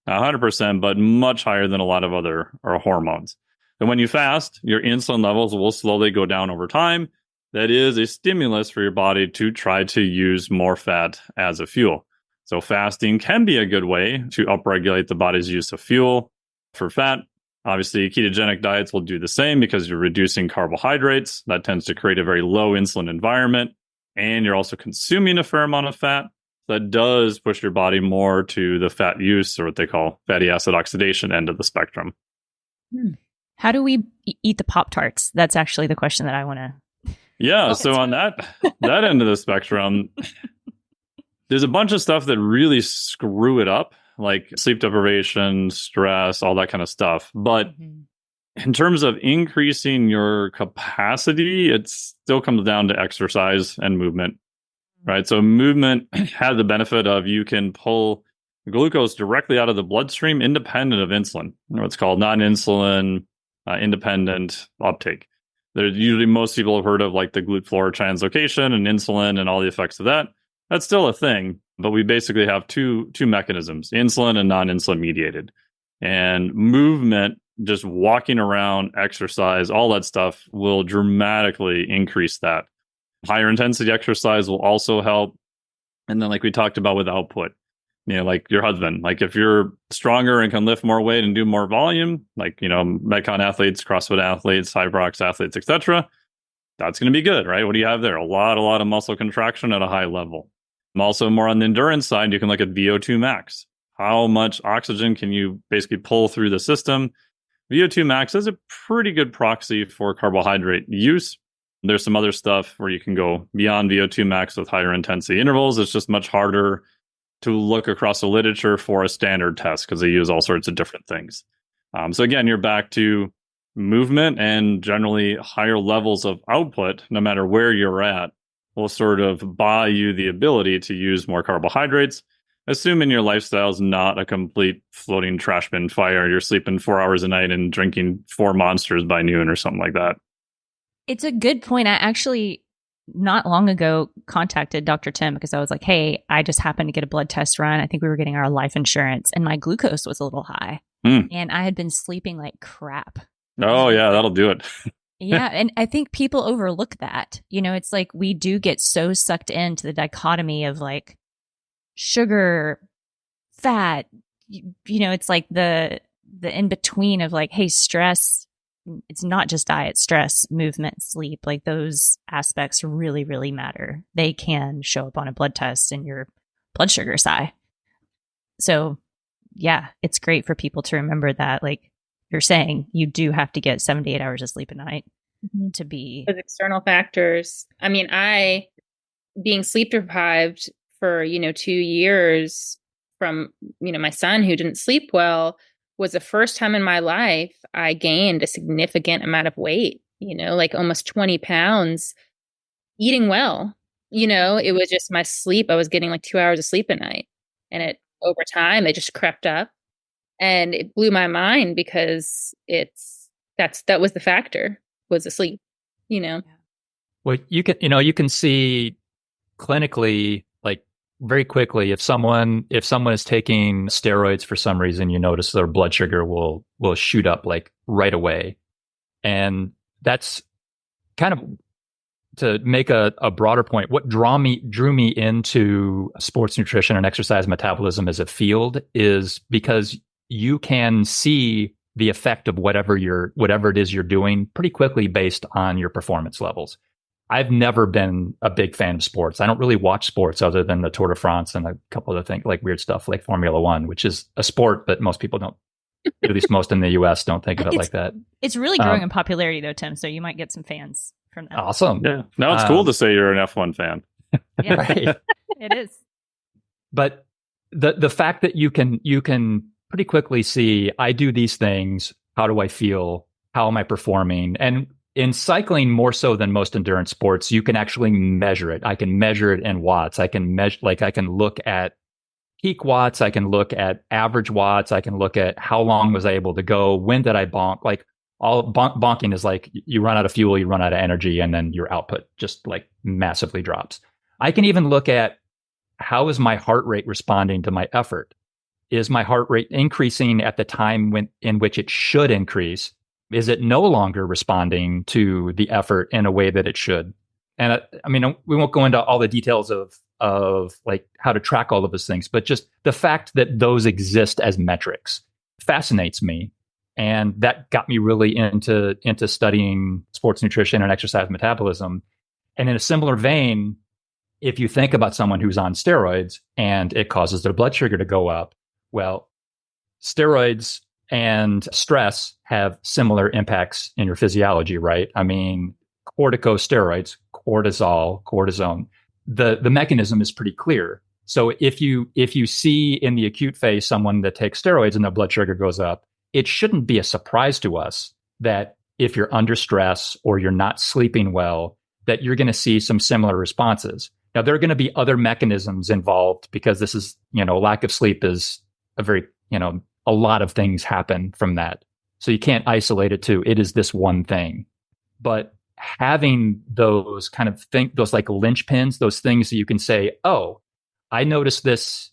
Not 100%, but much higher than a lot of other hormones. And when you fast, your insulin levels will slowly go down over time. That is a stimulus for your body to try to use more fat as a fuel. So fasting can be a good way to upregulate the body's use of fuel for fat. Obviously, ketogenic diets will do the same because you're reducing carbohydrates. That tends to create a very low insulin environment. And you're also consuming a fair amount of fat. That does push your body more to the fat use, or what they call fatty acid oxidation end of the spectrum. How do we eat the Pop-Tarts? That's actually the question that I want to... Yeah, so on that end of the spectrum, there's a bunch of stuff that really screw it up, like sleep deprivation, stress, all that kind of stuff. But in terms of increasing your capacity, it still comes down to exercise and movement, right? So movement has the benefit of you can pull glucose directly out of the bloodstream independent of insulin, or what's called non-insulin independent uptake. There's usually most people have heard of like the glute floor translocation and insulin and all the effects of that. That's still a thing, but we basically have two mechanisms, insulin and non-insulin mediated. And movement, just walking around, exercise, all that stuff will dramatically increase that. Higher intensity exercise will also help. And then like we talked about with output, like your husband, like if you're stronger and can lift more weight and do more volume, like, Metcon athletes, CrossFit athletes, Hyrox athletes, etc., that's going to be good, right? What do you have there? A lot of muscle contraction at a high level. Also, more on the endurance side, you can look at VO2 max. How much oxygen can you basically pull through the system? VO2 max is a pretty good proxy for carbohydrate use. There's some other stuff where you can go beyond VO2 max with higher intensity intervals. It's just much harder to look across the literature for a standard test because they use all sorts of different things. So again, you're back to movement and generally higher levels of output, no matter where you're at, will sort of buy you the ability to use more carbohydrates, assuming your lifestyle is not a complete floating trash bin fire. You're sleeping 4 hours a night and drinking 4 Monsters by noon or something like that. It's a good point. I actually, not long ago, contacted Dr. Tim because I was like, hey, I just happened to get a blood test run. I think we were getting our life insurance and my glucose was a little high. And I had been sleeping like crap. Oh, yeah, that'll do it. Yeah. And I think people overlook that. It's like we do get so sucked into the dichotomy of like sugar, fat, it's like the in between of like, hey, stress, it's not just diet, stress, movement, sleep, like those aspects really, really matter. They can show up on a blood test and your blood sugar's high. So yeah, it's great for people to remember that, like you're saying, you do have to get 7 to 8 hours of sleep a night to be. Those external factors. I mean, being sleep deprived for, 2 years from, my son who didn't sleep well, was the first time in my life I gained a significant amount of weight, like almost 20 pounds eating well. It was just my sleep. I was getting like 2 hours of sleep a night. And over time, it just crept up, and it blew my mind because that was the factor, was the sleep, Well, you can see clinically, like very quickly, if someone is taking steroids for some reason, you notice their blood sugar will shoot up like right away. And that's kind of, to make a broader point, what drew me into sports nutrition and exercise metabolism as a field is because you can see the effect of whatever it is you're doing pretty quickly based on your performance levels. I've never been a big fan of sports. I don't really watch sports other than the Tour de France and a couple other things, like weird stuff like Formula One, which is a sport, but most people don't, at least most in the US, don't think of it like that. It's really growing in popularity though, Tim, so you might get some fans from that. Awesome. Yeah. Now it's cool to say you're an F1 fan. Yeah, right. It is. But the fact that you can pretty quickly see, I do these things, how do I feel? How am I performing? And in cycling, more so than most endurance sports, you can actually measure it. I can measure it in watts. I can look at peak watts. I can look at average watts. I can look at how long was I able to go? When did I bonk? Like all bonking is like you run out of fuel, you run out of energy, and then your output just like massively drops. I can even look at how is my heart rate responding to my effort? Is my heart rate increasing at the time in which it should increase? Is it no longer responding to the effort in a way that it should? And I mean, we won't go into all the details of like how to track all of those things, but just the fact that those exist as metrics fascinates me. And that got me really into studying sports nutrition and exercise metabolism. And in a similar vein, if you think about someone who's on steroids and it causes their blood sugar to go up, well, steroids and stress have similar impacts in your physiology, right? I mean, corticosteroids, cortisol, cortisone, the mechanism is pretty clear. So if you see in the acute phase someone that takes steroids and their blood sugar goes up, it shouldn't be a surprise to us that if you're under stress or you're not sleeping well, that you're going to see some similar responses. Now, there are going to be other mechanisms involved because this is, lack of sleep is a very, a lot of things happen from that. So you can't isolate it to, it is this one thing. But having those kind of those like linchpins, those things that you can say, oh, I noticed this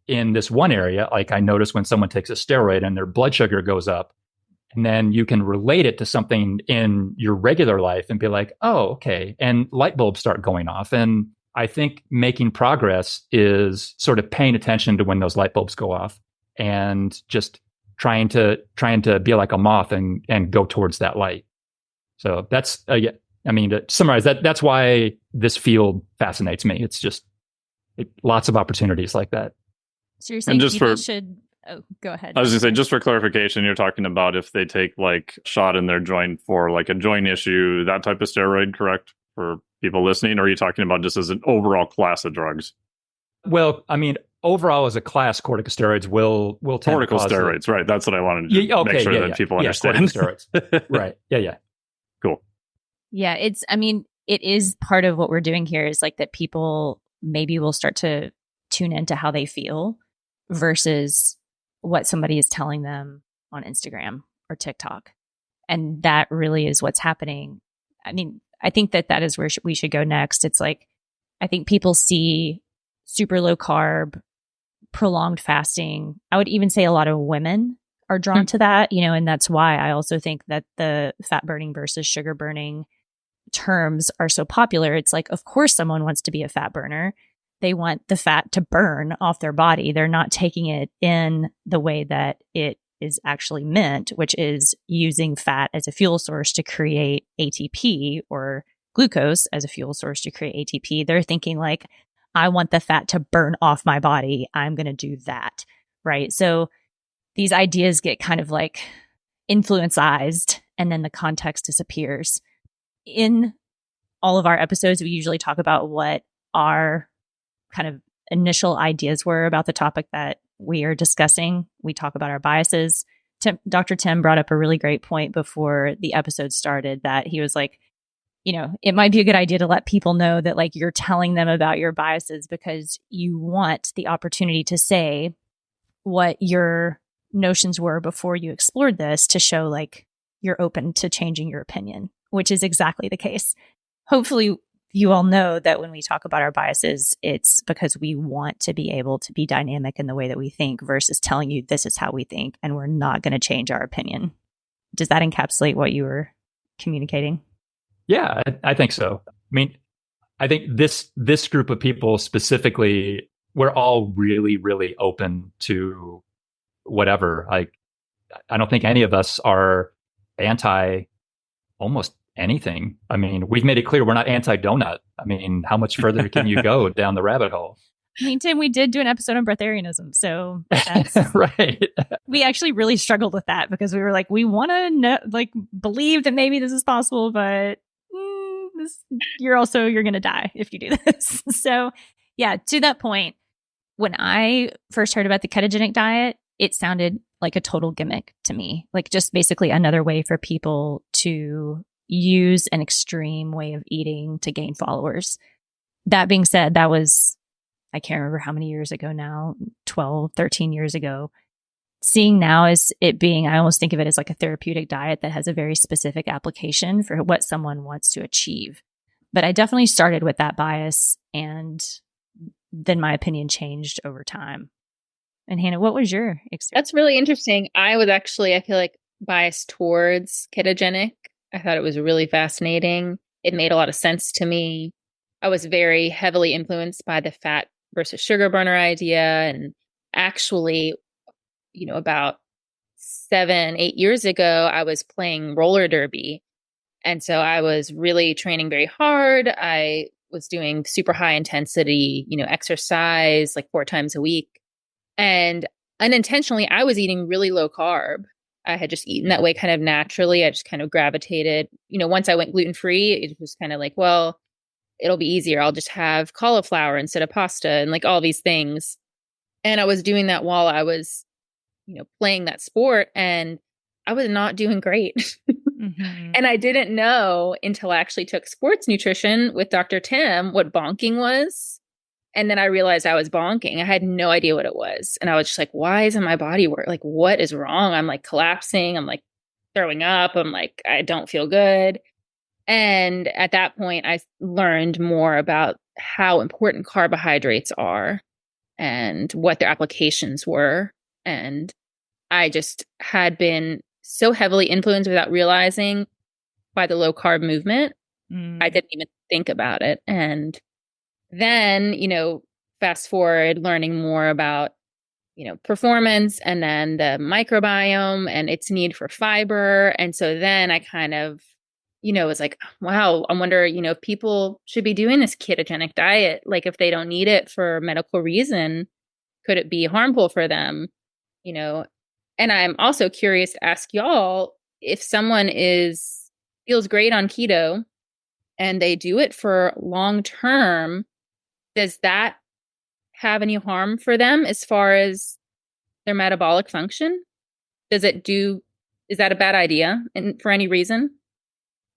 in this one area. Like I noticed when someone takes a steroid and their blood sugar goes up. And then you can relate it to something in your regular life and be like, oh, okay. And light bulbs start going off. And I think making progress is sort of paying attention to when those light bulbs go off and just trying to be like a moth and go towards that light. So that's, to summarize that's why this field fascinates me. It's just lots of opportunities like that. So you're saying people should... Oh, go ahead. I was going to say, just for clarification, you're talking about if they take like shot in their joint for like a joint issue, that type of steroid, correct? For people listening, or are you talking about just as an overall class of drugs? Well, I mean, overall as a class, corticosteroids will tend to cause corticosteroids, right? That's what I wanted to make sure that people understand. Corticosteroids, right? Yeah. Cool. Yeah, it is part of what we're doing here is like that people maybe will start to tune into how they feel versus what somebody is telling them on Instagram or TikTok. And that really is what's happening. I mean, I think that is where we should go next. It's like, I think people see super low carb, prolonged fasting. I would even say a lot of women are drawn to that, and that's why I also think that the fat burning versus sugar burning terms are so popular. It's like, of course, someone wants to be a fat burner. they want the fat to burn off their body. They're not taking it in the way that it is actually meant, which is using fat as a fuel source to create ATP, or glucose as a fuel source to create ATP. They're thinking like, I want the fat to burn off my body. I'm going to do that. Right. So these ideas get kind of like influenced, and then the context disappears. In all of our episodes, we usually talk about what our kind of initial ideas were about the topic that we are discussing. We talk about our biases. Dr. Tim brought up a really great point before the episode started, that he was like, you know, it might be a good idea to let people know that like you're telling them about your biases because you want the opportunity to say what your notions were before you explored this, to show like you're open to changing your opinion, which is exactly the case. Hopefully you all know that when we talk about our biases, it's because we want to be able to be dynamic in the way that we think versus telling you this is how we think and we're not going to change our opinion. Does that encapsulate what you were communicating? Yeah, I think so. I mean, I think this group of people specifically, we're all really, really open to whatever. I don't think any of us are anti almost anything. I mean, we've made it clear we're not anti-donut. I mean, how much further can you go down the rabbit hole? I mean, Tim, we did do an episode on breatharianism, so that's, right. We actually really struggled with that because we were like, we want to know, like, believe that maybe this is possible, but you're going to die if you do this. So, yeah, to that point, when I first heard about the ketogenic diet, it sounded like a total gimmick to me, like just basically another way for people to use an extreme way of eating to gain followers. That being said, that was, I can't remember how many years ago now, 12, 13 years ago. Seeing now as it being, I almost think of it as like a therapeutic diet that has a very specific application for what someone wants to achieve. But I definitely started with that bias, and then my opinion changed over time. And Hannah, what was your experience? That's really interesting. I was actually, I feel like, biased towards ketogenic. I thought it was really fascinating. It made a lot of sense to me. I was very heavily influenced by the fat versus sugar burner idea. And actually, you know, about 7-8 years ago, I was playing roller derby. And so I was really training very hard. I was doing super high intensity, you know, exercise like 4 times a week. And unintentionally, I was eating really low carb. I had just eaten that way kind of naturally. I just kind of gravitated, you know, once I went gluten-free, it was kind of like, well, it'll be easier. I'll just have cauliflower instead of pasta and like all these things. And I was doing that while I was, you know, playing that sport, and I was not doing great. Mm-hmm. And I didn't know until I actually took sports nutrition with Dr. Tim what bonking was. And then I realized I was bonking. I had no idea what it was. And I was just like, why isn't my body work? Like, what is wrong? I'm like collapsing. I'm like throwing up. I'm like, I don't feel good. And at that point, I learned more about how important carbohydrates are and what their applications were. And I just had been so heavily influenced without realizing by the low carb movement. I didn't even think about it. And then, you know, fast forward, learning more about, you know, performance, and then the microbiome and its need for fiber. And so then I kind of, you know, was like, wow, I wonder, you know, if people should be doing this ketogenic diet, like if they don't need it for medical reason, could it be harmful for them? You know, and I'm also curious to ask y'all, if someone feels great on keto and they do it for long term, does that have any harm for them as far as their metabolic function? Is that a bad idea for any reason?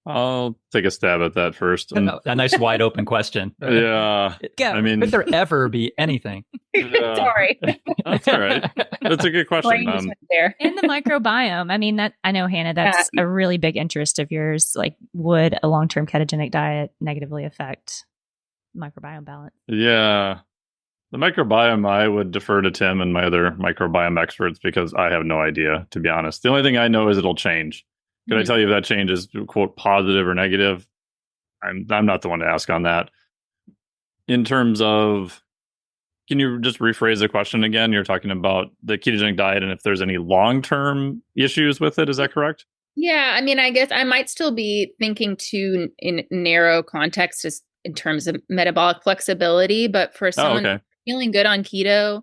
I'll take a stab at that first. A nice wide open question. Yeah. Go. I mean, could there ever be anything? Sorry. That's all right. That's a good question. There. And the microbiome. I mean, that I know, Hannah, that's a really big interest of yours. Like, would a long-term ketogenic diet negatively affect microbiome balance? Yeah. The microbiome, I would defer to Tim and my other microbiome experts because I have no idea, to be honest. The only thing I know is it'll change. Could I tell you if that change is, quote, positive or negative? I'm not the one to ask on that. In terms of Can you just rephrase the question again? You're talking about the ketogenic diet and if there's any long-term issues with it. Is that correct? Yeah. I mean, I guess I might still be thinking too in narrow context as in terms of metabolic flexibility, but for someone feeling good on keto,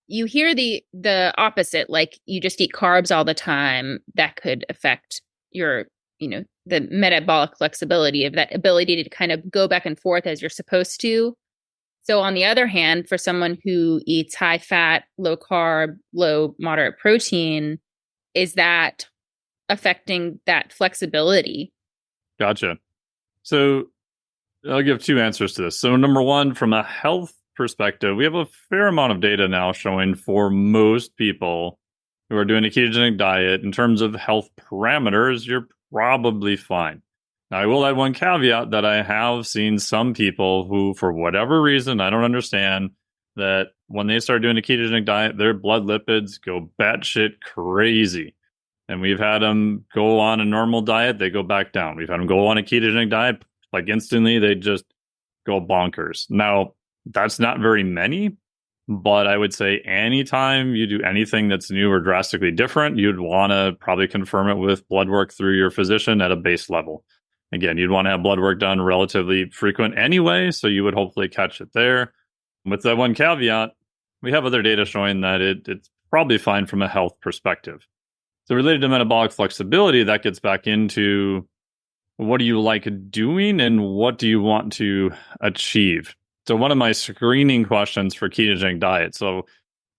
you hear the opposite, like you just eat carbs all the time. That could affect your, the metabolic flexibility of that ability to kind of go back and forth as you're supposed to. So on the other hand, for someone who eats high fat, low carb, low moderate protein, is that affecting that flexibility? Gotcha. So I'll give two answers to this. So number one, from a health perspective, we have a fair amount of data now showing for most people who are doing a ketogenic diet, in terms of health parameters, you're probably fine. Now, I will add one caveat that I have seen some people who, for whatever reason, I don't understand, that when they start doing a ketogenic diet, their blood lipids go batshit crazy. And we've had them go on a normal diet, they go back down. We've had them go on a ketogenic diet, like instantly, they just go bonkers. Now, that's not very many, but I would say anytime you do anything that's new or drastically different, you'd want to probably confirm it with blood work through your physician at a base level. Again, you'd want to have blood work done relatively frequent anyway, so you would hopefully catch it there. With that one caveat, we have other data showing that it's probably fine from a health perspective. So related to metabolic flexibility, that gets back into what do you like doing and what do you want to achieve? So one of my screening questions for ketogenic diet, so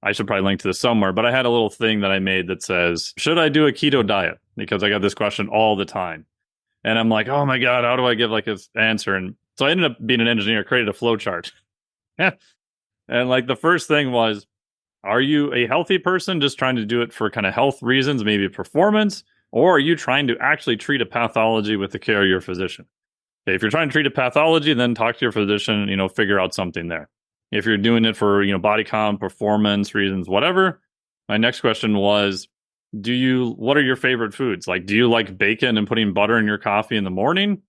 I should probably link to this somewhere, but I had a little thing that I made that says, should I do a keto diet? Because I got this question all the time. And I'm like, oh my God, how do I give like this answer? And so I ended up being an engineer, created a flow chart. And like the first thing was, are you a healthy person just trying to do it for kind of health reasons, maybe performance? Or are you trying to actually treat a pathology with the care of your physician? Okay, if you're trying to treat a pathology, then talk to your physician, figure out something there. If you're doing it for, body comp, performance reasons, whatever. My next question was, what are your favorite foods? Like, do you like bacon and putting butter in your coffee in the morning?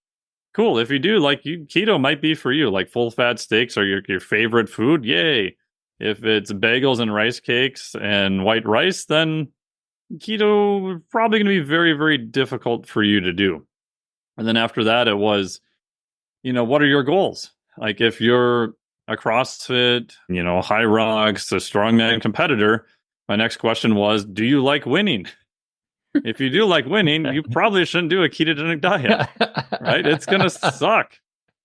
Cool. If you do, keto might be for you. Like full fat steaks are your favorite food. Yay. If it's bagels and rice cakes and white rice, then keto is probably going to be very, very difficult for you to do. And then after that, it was, what are your goals? Like if you're a CrossFit, high rocks, a strongman competitor, my next question was, do you like winning? If you do like winning, you probably shouldn't do a ketogenic diet, right? It's going to suck.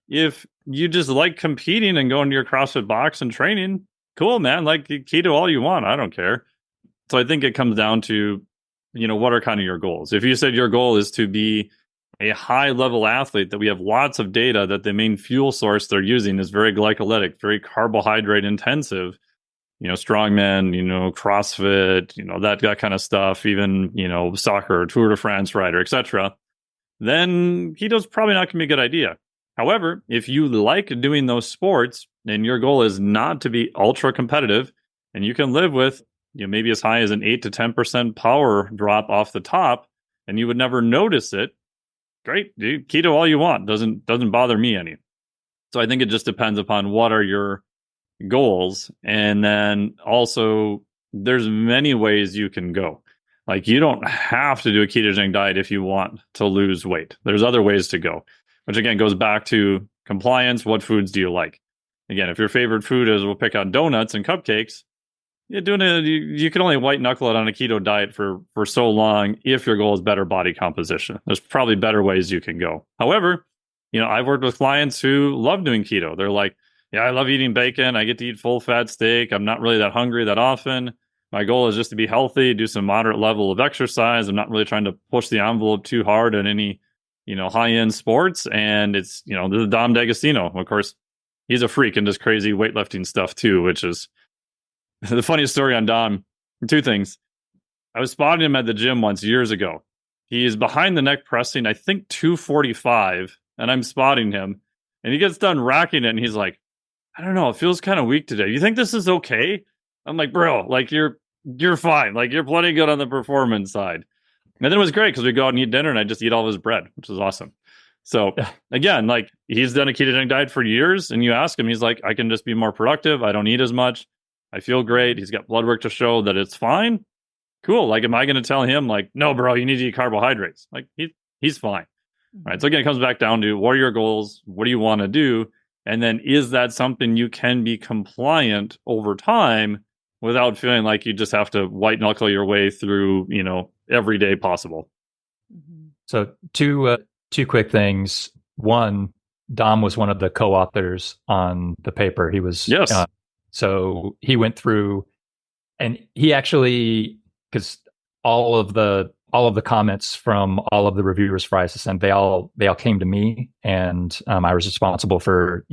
If you just like competing and going to your CrossFit box and training, cool, man. Like keto all you want. I don't care. So I think it comes down to, what are kind of your goals? If you said your goal is to be a high level athlete, that we have lots of data that the main fuel source they're using is very glycolytic, very carbohydrate intensive, strongman, CrossFit, that kind of stuff, even, soccer, Tour de France rider, etc., then keto's probably not going to be a good idea. However, if you like doing those sports and your goal is not to be ultra competitive and you can live with, maybe as high as an 8 to 10% power drop off the top and you would never notice it, great, dude, keto all you want. Doesn't bother me any. So I think it just depends upon what are your goals. And then also there's many ways you can go. Like you don't have to do a ketogenic diet if you want to lose weight. There's other ways to go, which again goes back to compliance. What foods do you like? Again, if your favorite food is, we'll pick on donuts and cupcakes, you can only white knuckle it on a keto diet for so long if your goal is better body composition. There's probably better ways you can go. However, I've worked with clients who love doing keto. They're like, yeah, I love eating bacon. I get to eat full fat steak. I'm not really that hungry that often. My goal is just to be healthy, do some moderate level of exercise. I'm not really trying to push the envelope too hard in any, high-end sports. And it's, the Dom D'Agostino. Of course, he's a freak and does crazy weightlifting stuff too, which is the funniest story on Dom. Two things. I was spotting him at the gym once years ago. He's behind the neck pressing, I think 245, and I'm spotting him. And he gets done racking it, and he's like, I don't know, it feels kind of weak today. You think this is okay? I'm like, bro, like you're fine. Like you're plenty good on the performance side. And then it was great because we go out and eat dinner and I just eat all of his bread, which is awesome. So again, like he's done a ketogenic diet for years and you ask him, he's like, I can just be more productive. I don't eat as much. I feel great. He's got blood work to show that it's fine. Cool. Like, am I going to tell him like, no, bro, you need to eat carbohydrates? Like he's fine. Right. So again, it comes back down to what are your goals? What do you want to do? And then is that something you can be compliant over time without feeling like you just have to white knuckle your way through, every day possible? So two quick things. One, Dom was one of the co-authors on the paper. He was, yes. So he went through, and he actually, because all of the comments from all of the reviewers for ISSN, they all came to me, and I was responsible for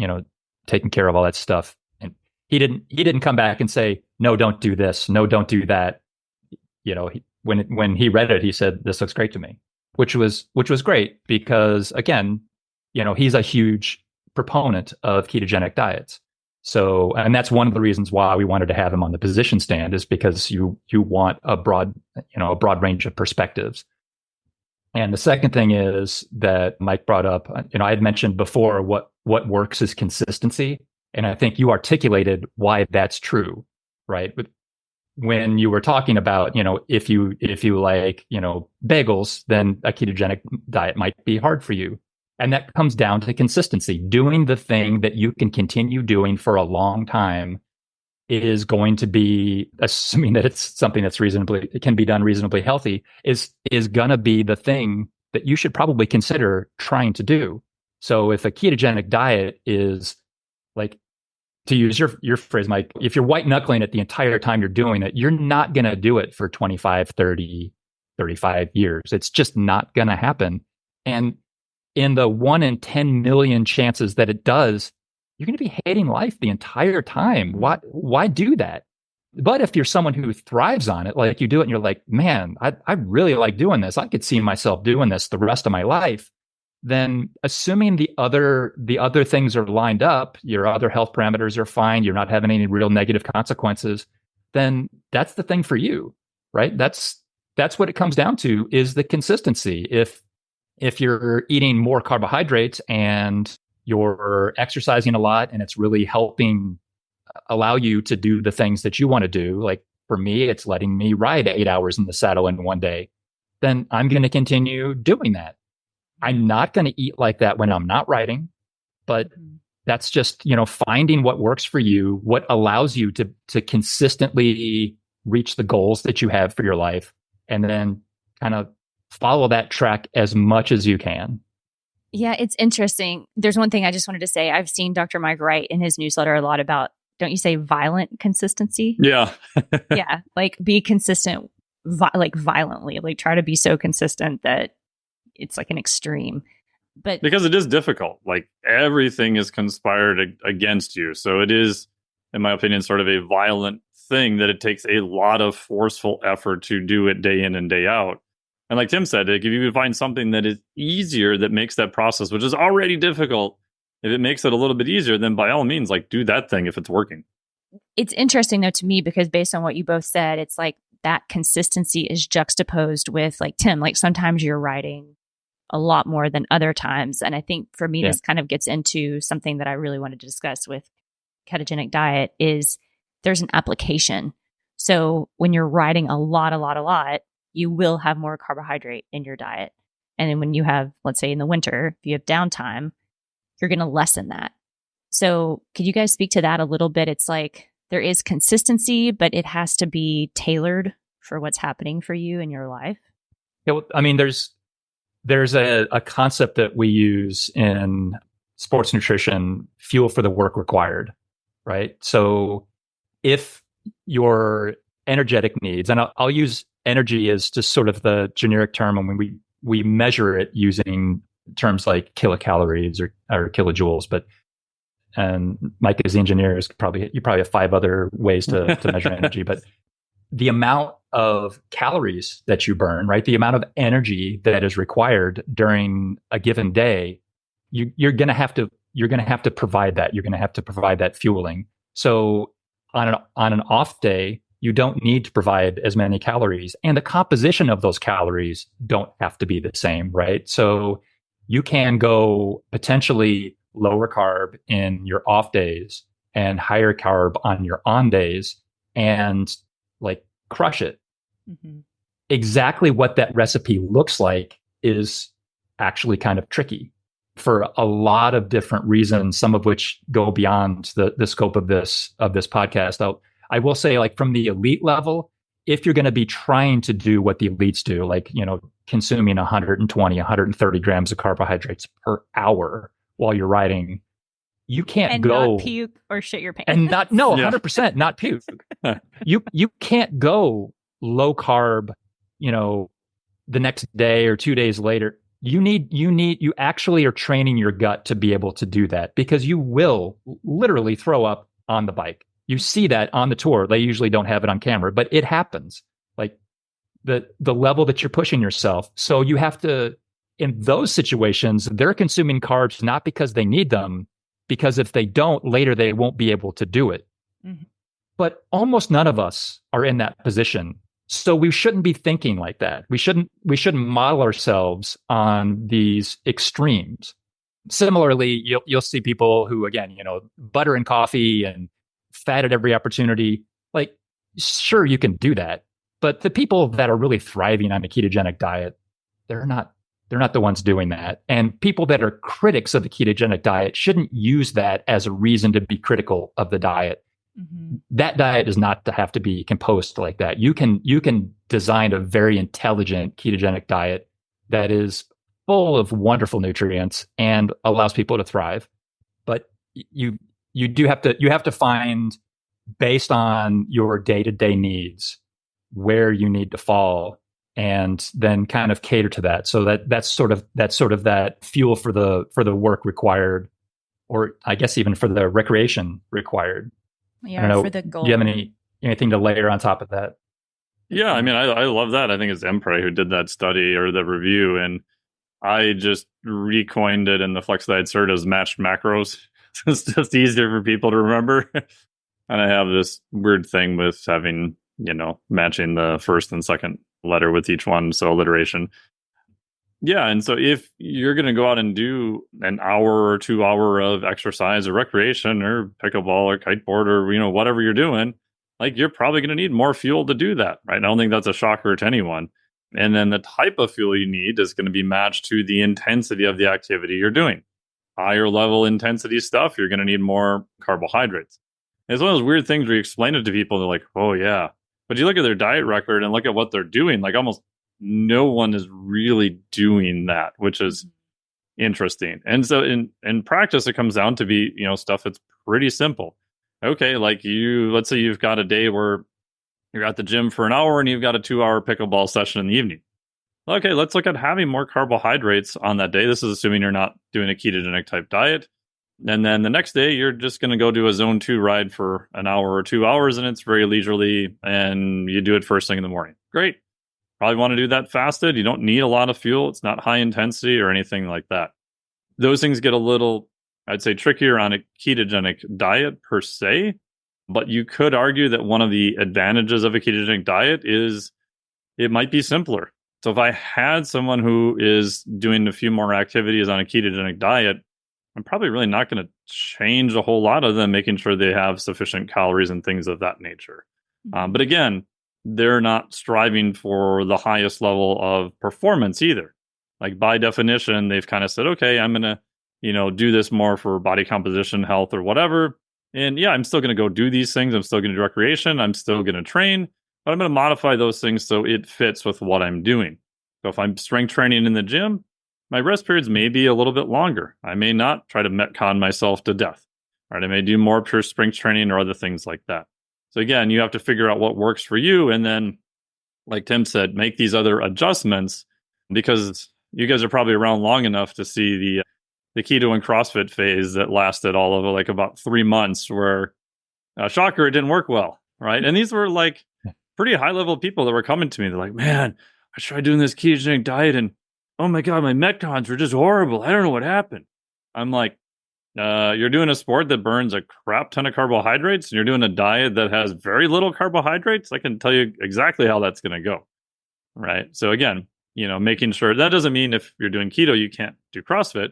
taking care of all that stuff. And he didn't come back and say, no, don't do this, no, don't do that. When he read it, he said, this looks great to me, which was great because, again, he's a huge proponent of ketogenic diets. So, and that's one of the reasons why we wanted to have him on the position stand, is because you want a broad range of perspectives. And the second thing is that Mike brought up, I had mentioned before what works is consistency. And I think you articulated why that's true, right? But when you were talking about, if you like, bagels, then a ketogenic diet might be hard for you. And that comes down to consistency. Doing the thing that you can continue doing for a long time is going to be, assuming that it's something that's it can be done reasonably healthy, is going to be the thing that you should probably consider trying to do. So if a ketogenic diet is, like, to use your phrase, Mike, if you're white knuckling it the entire time you're doing it, you're not going to do it for 25, 30, 35 years. It's just not going to happen. And in the 1 in 10 million chances that it does, you're going to be hating life the entire time. Why do that? But if you're someone who thrives on it, like you do it and you're like, man, I really like doing this, I could see myself doing this the rest of my life, then assuming the other things are lined up, your other health parameters are fine, you're not having any real negative consequences, then that's the thing for you, right? That's what it comes down to, is the consistency. If you're eating more carbohydrates and you're exercising a lot and it's really helping allow you to do the things that you want to do, like for me, it's letting me ride 8 hours in the saddle in one day, then I'm going to continue doing that. I'm not going to eat like that when I'm not riding, but that's just, finding what works for you, what allows you to consistently reach the goals that you have for your life, and then kind of follow that track as much as you can. Yeah, it's interesting. There's one thing I just wanted to say. I've seen Dr. Mike write in his newsletter a lot about, don't you say violent consistency? Yeah. Yeah, like be consistent, violently, like try to be so consistent that it's like an extreme. But because it is difficult, like everything is conspired against you. So it is, in my opinion, sort of a violent thing that it takes a lot of forceful effort to do it day in and day out. And like Tim said, like if you find something that is easier, that makes that process, which is already difficult, if it makes it a little bit easier, then by all means, like do that thing if it's working. It's interesting though to me, because based on what you both said, it's like that consistency is juxtaposed with, like, Tim, like sometimes you're writing a lot more than other times. And I think for me, this kind of gets into something that I really wanted to discuss with ketogenic diet is there's an application. So when you're writing a lot, you will have more carbohydrate in your diet. And then when you have, let's say in the winter, if you have downtime, you're going to lessen that. So could you guys speak to that a little bit? It's like there is consistency, but it has to be tailored for what's happening for you in your life. Yeah, well, I mean, there's a concept that we use in sports nutrition, fuel for the work required, right? So if your energetic needs, and I'll use energy as just sort of the generic term, and when we measure it using terms like kilocalories or kilojoules, but and Mike as the engineer you probably have 5 other ways to measure energy, but the amount of calories that you burn, right? The amount of energy that is required during a given day, you're going to have to provide that. You're going to have to provide that fueling. So on an off day, you don't need to provide as many calories, and the composition of those calories don't have to be the same, right? So you can go potentially lower carb in your off days and higher carb on your on days, and like crush it. Mm-hmm. Exactly what that recipe looks like is actually kind of tricky for a lot of different reasons, some of which go beyond the scope of this podcast. I will say, like, from the elite level, if you're going to be trying to do what the elites do, like, consuming 120, 130 grams of carbohydrates per hour while you're riding, you can't and go not puke or shit your pants. and not 100% not puke. You can't go low carb, the next day or 2 days later. You actually are training your gut to be able to do that, because you will literally throw up on the bike. You see that on the tour. They usually don't have it on camera, but it happens. Like the level that you're pushing yourself. So you have to, in those situations, they're consuming carbs not because they need them, because if they don't, later they won't be able to do it. Mm-hmm. But almost none of us are in that position. So we shouldn't be thinking like that. We shouldn't model ourselves on these extremes. Similarly, you'll see people who, again, butter and coffee and fat at every opportunity. Like, sure, you can do that, but the people that are really thriving on a ketogenic diet, they're not the ones doing that. And people that are critics of the ketogenic diet shouldn't use that as a reason to be critical of the diet. Mm-hmm. That diet is not to have to be composed like that. You can design a very intelligent ketogenic diet that is full of wonderful nutrients and allows people to thrive. But you have to find, based on your day-to-day needs, where you need to fall, and then kind of cater to that. So that's sort of that fuel for the work required, or I guess even for the recreation required. Yeah, I don't know, for the goal. do you have anything to layer on top of that? Yeah, I mean, I love that. I think it's Empre who did that study or the review, and I just recoined it in the Flex Diet Cert as matched macros. It's just easier for people to remember. And I have this weird thing with having, matching the first and second letter with each one, so alliteration. Yeah, and so if you're going to go out and do an hour or 2 hour of exercise or recreation or pickleball or kiteboard or, whatever you're doing, like, you're probably going to need more fuel to do that, right? I don't think that's a shocker to anyone. And then the type of fuel you need is going to be matched to the intensity of the activity you're doing. Higher level intensity stuff, you're going to need more carbohydrates. It's one of those weird things where you explain it to people, they're like, oh yeah. But you look at their diet record and look at what they're doing, like almost no one is really doing that, which is interesting. And so in practice, it comes down to be, stuff that's pretty simple. Okay, like let's say you've got a day where you're at the gym for an hour and you've got a 2-hour pickleball session in the evening. Okay, let's look at having more carbohydrates on that day. This is assuming you're not doing a ketogenic type diet. And then the next day, you're just going to go do a zone 2 ride for an hour or 2 hours, and it's very leisurely, and you do it first thing in the morning. Great. Probably want to do that fasted. You don't need a lot of fuel. It's not high intensity or anything like that. Those things get a little, I'd say, trickier on a ketogenic diet per se, but you could argue that one of the advantages of a ketogenic diet is it might be simpler. So if I had someone who is doing a few more activities on a ketogenic diet, I'm probably really not going to change a whole lot of them, making sure they have sufficient calories and things of that nature. But again, they're not striving for the highest level of performance either. Like, by definition, they've kind of said, okay, I'm going to, do this more for body composition, health, or whatever. And yeah, I'm still going to go do these things. I'm still going to do recreation. I'm still going to train, but I'm going to modify those things so it fits with what I'm doing. So if I'm strength training in the gym, my rest periods may be a little bit longer. I may not try to Metcon myself to death. Right? I may do more pure strength training or other things like that. So again, you have to figure out what works for you. And then, like Tim said, make these other adjustments, because you guys are probably around long enough to see the keto and CrossFit phase that lasted all of like about 3 months, where shocker, it didn't work well. Right. And these were like pretty high level people that were coming to me. They're like, man, I tried doing this ketogenic diet and oh my God, my Metcons were just horrible. I don't know what happened. I'm like, you're doing a sport that burns a crap ton of carbohydrates, and you're doing a diet that has very little carbohydrates. I can tell you exactly how that's going to go. Right. So again, making sure that doesn't mean if you're doing keto, you can't do CrossFit,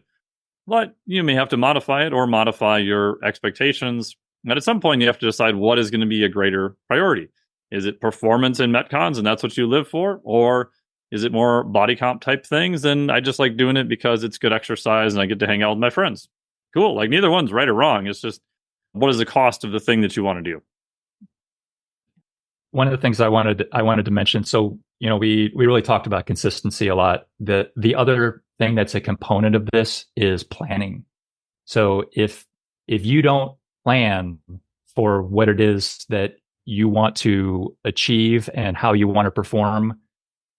but you may have to modify it or modify your expectations And at some point, you have to decide what is going to be a greater priority. Is it performance in Metcons and that's what you live for? Or is it more body comp type things? And I just like doing it because it's good exercise and I get to hang out with my friends. Cool. Like neither one's right or wrong. It's just, what is the cost of the thing that you want to do? One of the things I wanted to mention. So, we really talked about consistency a lot. The other thing that's a component of this is planning. So if you don't plan for what it is that you want to achieve and how you want to perform,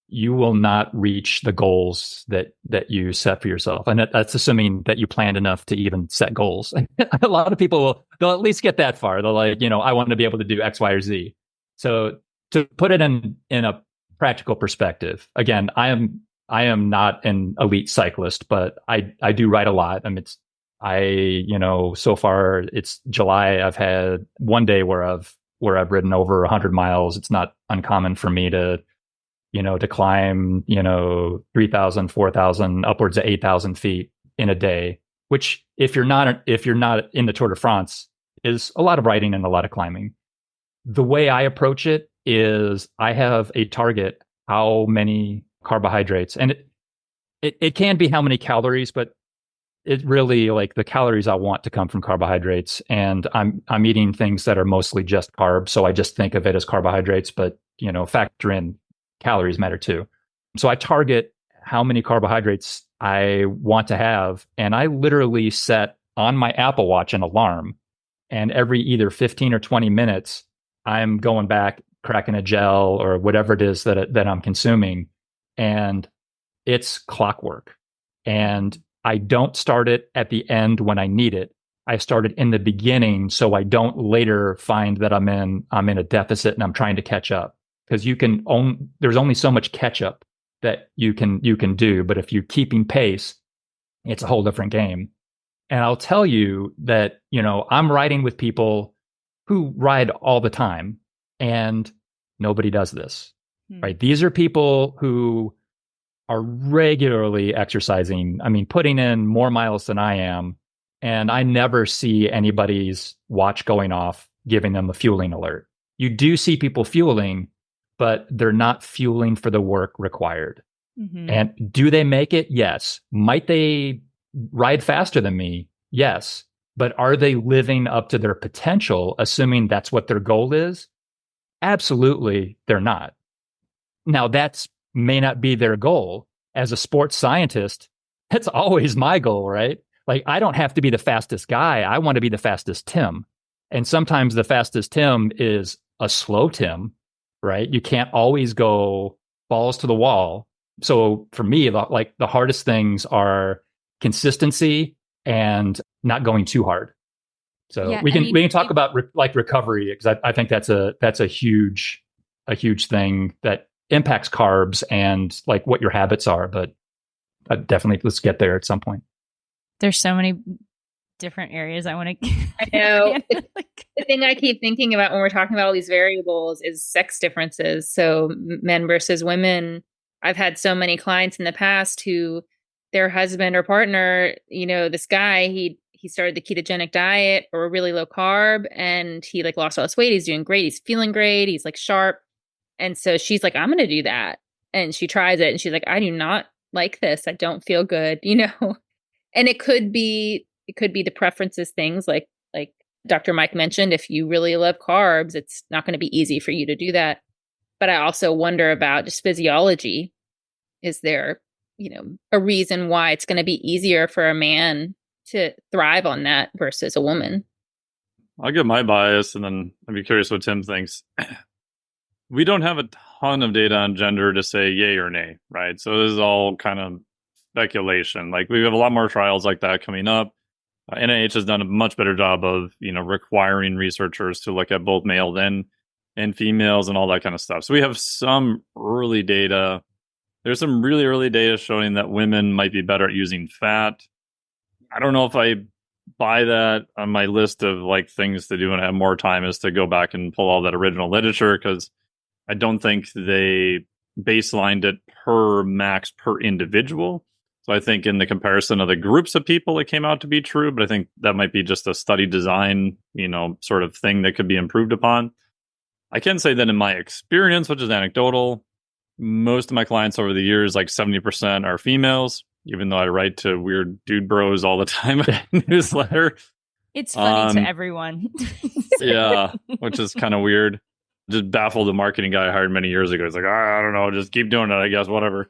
you will not reach the goals that you set for yourself. And that's assuming that you planned enough to even set goals. A lot of people they'll at least get that far. They're like, I want to be able to do X, Y, or Z. So to put it in a practical perspective, again, I am not an elite cyclist, but I do ride a lot. I mean, so far it's July. I've had one day where I've ridden over 100 miles. It's not uncommon for me to climb, 3,000, 4,000, upwards of 8,000 feet in a day, which if you're not in the Tour de France is a lot of riding and a lot of climbing. The way I approach it is I have a target, how many carbohydrates, and it can be how many calories, but it really like the calories I want to come from carbohydrates. And I'm eating things that are mostly just carbs. So I just think of it as carbohydrates, but factor in calories matter too. So I target how many carbohydrates I want to have. And I literally set on my Apple Watch an alarm. And every either 15 or 20 minutes, I'm going back, cracking a gel or whatever it is that I'm consuming. And it's clockwork. And I don't start it at the end when I need it. I start it in the beginning so I don't later find that I'm in a deficit and I'm trying to catch up. Because there's only so much catch up that you can do. But if you're keeping pace, it's a whole different game. And I'll tell you that, I'm riding with people who ride all the time and nobody does this, right? These are people who are regularly exercising. I mean, putting in more miles than I am. And I never see anybody's watch going off, giving them a fueling alert. You do see people fueling, but they're not fueling for the work required. Mm-hmm. And do they make it? Yes. Might they ride faster than me? Yes. But are they living up to their potential, assuming that's what their goal is? Absolutely, they're not. Now, that may not be their goal. As a sports scientist, that's always my goal, right? Like, I don't have to be the fastest guy. I want to be the fastest Tim. And sometimes the fastest Tim is a slow Tim, right? You can't always go balls to the wall. So for me, the hardest things are consistency and not going too hard. So yeah, we can talk about recovery, because I think that's a huge thing that impacts carbs and like what your habits are. But definitely let's get there at some point. There's so many different areas I want to. I know. The thing I keep thinking about when we're talking about all these variables is sex differences. So men versus women. I've had so many clients in the past who their husband or partner, this guy, he started the ketogenic diet or really low carb, and he lost all his weight. He's doing great. He's feeling great. He's Sharpe. And so she's like, I'm going to do that. And she tries it and she's like, I do not like this. I don't feel good, and it could be the preferences things like Dr. Mike mentioned. If you really love carbs, it's not going to be easy for you to do that. But I also wonder about just physiology. Is there, a reason why it's going to be easier for a man to thrive on that versus a woman? I'll give my bias and then I'd be curious what Tim thinks. We don't have a ton of data on gender to say yay or nay, right? So this is all kind of speculation. We have a lot more trials like that coming up. NIH has done a much better job of, requiring researchers to look at both male and females and all that kind of stuff. So we have some early data. There's some really early data showing that women might be better at using fat. I don't know if I buy that. On my list of things to do when I have more time is to go back and pull all that original literature, because I don't think they baselined it per max per individual. So I think in the comparison of the groups of people, it came out to be true, but I think that might be just a study design, sort of thing that could be improved upon. I can say that in my experience, which is anecdotal, most of my clients over the years, like 70% are females, even though I write to weird dude bros all the time in the newsletter. It's funny to everyone. Yeah, which is kind of weird. Just baffled the marketing guy I hired many years ago. He's like, I don't know, just keep doing it, I guess, whatever.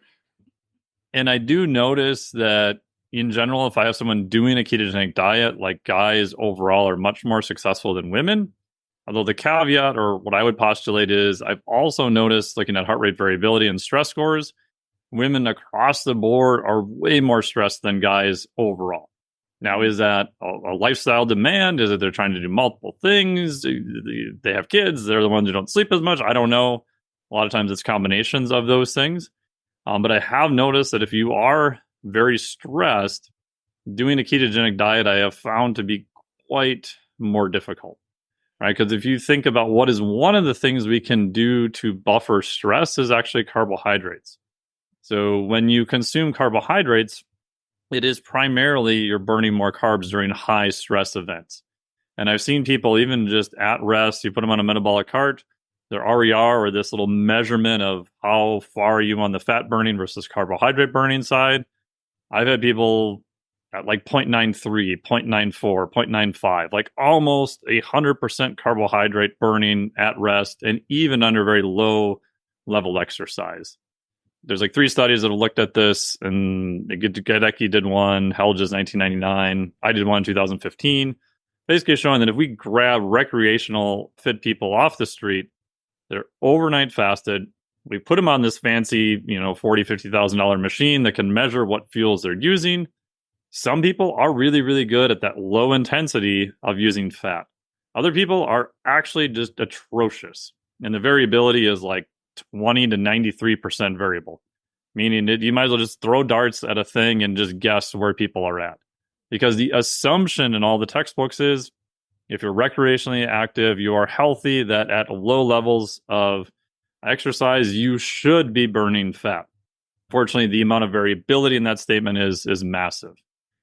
And I do notice that in general, if I have someone doing a ketogenic diet, like guys overall are much more successful than women. Although the caveat, or what I would postulate, is I've also noticed, looking at heart rate variability and stress scores, women across the board are way more stressed than guys overall. Now, is that a lifestyle demand? Is it they're trying to do multiple things? They have kids. They're the ones who don't sleep as much. I don't know. A lot of times it's combinations of those things. But I have noticed that if you are very stressed, doing a ketogenic diet, I have found to be quite more difficult, right? Because if you think about what is one of the things we can do to buffer stress is actually carbohydrates. So when you consume carbohydrates, it is primarily you're burning more carbs during high stress events. And I've seen people even just at rest, you put them on a metabolic cart, their RER, or this little measurement of how far are you on the fat burning versus carbohydrate burning side. I've had people at like 0.93, 0.94, 0.95, like almost 100% carbohydrate burning at rest and even under very low level exercise. There's like 3 studies that have looked at this, and Gadecki did one, Helges 1999. I did one in 2015, basically showing that if we grab recreational fit people off the street, they're overnight fasted, we put them on this fancy, $40,000, $50,000 machine that can measure what fuels they're using. Some people are really, really good at that low intensity of using fat. Other people are actually just atrocious. And the variability is like 20 to 93% variable, meaning that you might as well just throw darts at a thing and just guess where people are at. Because the assumption in all the textbooks is if you're recreationally active, you are healthy, that at low levels of exercise, you should be burning fat. Fortunately, the amount of variability in that statement is massive.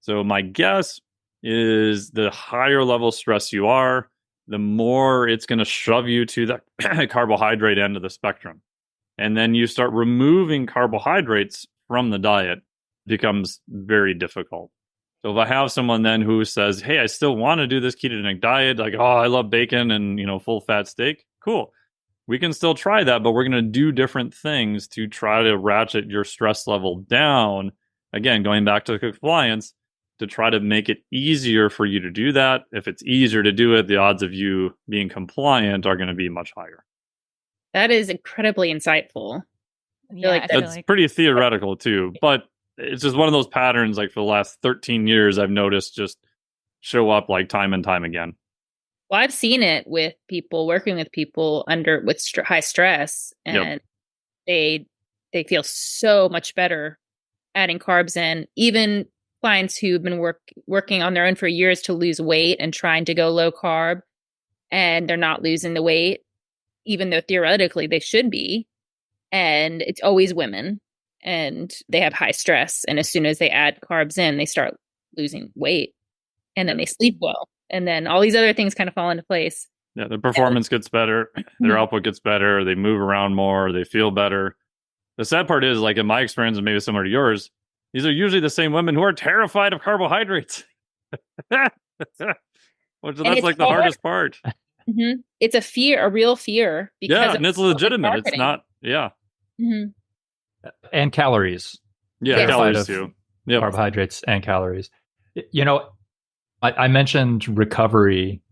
So my guess is the higher level stress you are, the more it's going to shove you to the carbohydrate end of the spectrum. And then you start removing carbohydrates from the diet, it becomes very difficult. So if I have someone then who says, hey, I still want to do this ketogenic diet, like, oh, I love bacon and, full fat steak. Cool. We can still try that, but we're going to do different things to try to ratchet your stress level down. Again, going back to compliance, to try to make it easier for you to do that. If it's easier to do it, the odds of you being compliant are going to be much higher. That is incredibly insightful. Yeah, that's pretty theoretical too, but it's just one of those patterns, like for the last 13 years, I've noticed just show up like time and time again. Well, I've seen it with people working with people with high stress, and they feel so much better adding carbs in. Even clients who've been working on their own for years to lose weight and trying to go low carb, and they're not losing the weight, even though theoretically they should be. And it's always women, and they have high stress. And as soon as they add carbs in, they start losing weight, and then they sleep well. And then all these other things kind of fall into place. Yeah, their performance gets better. Their output gets better. They move around more. They feel better. The sad part is, like in my experience, and maybe similar to yours, these are usually the same women who are terrified of carbohydrates. That's like the hardest part. Mm-hmm. It's a fear, a real fear. Because and it's legitimate. It's not, Mm-hmm. And calories. Yeah, calories too. Yep. Carbohydrates and calories. I mentioned recovery.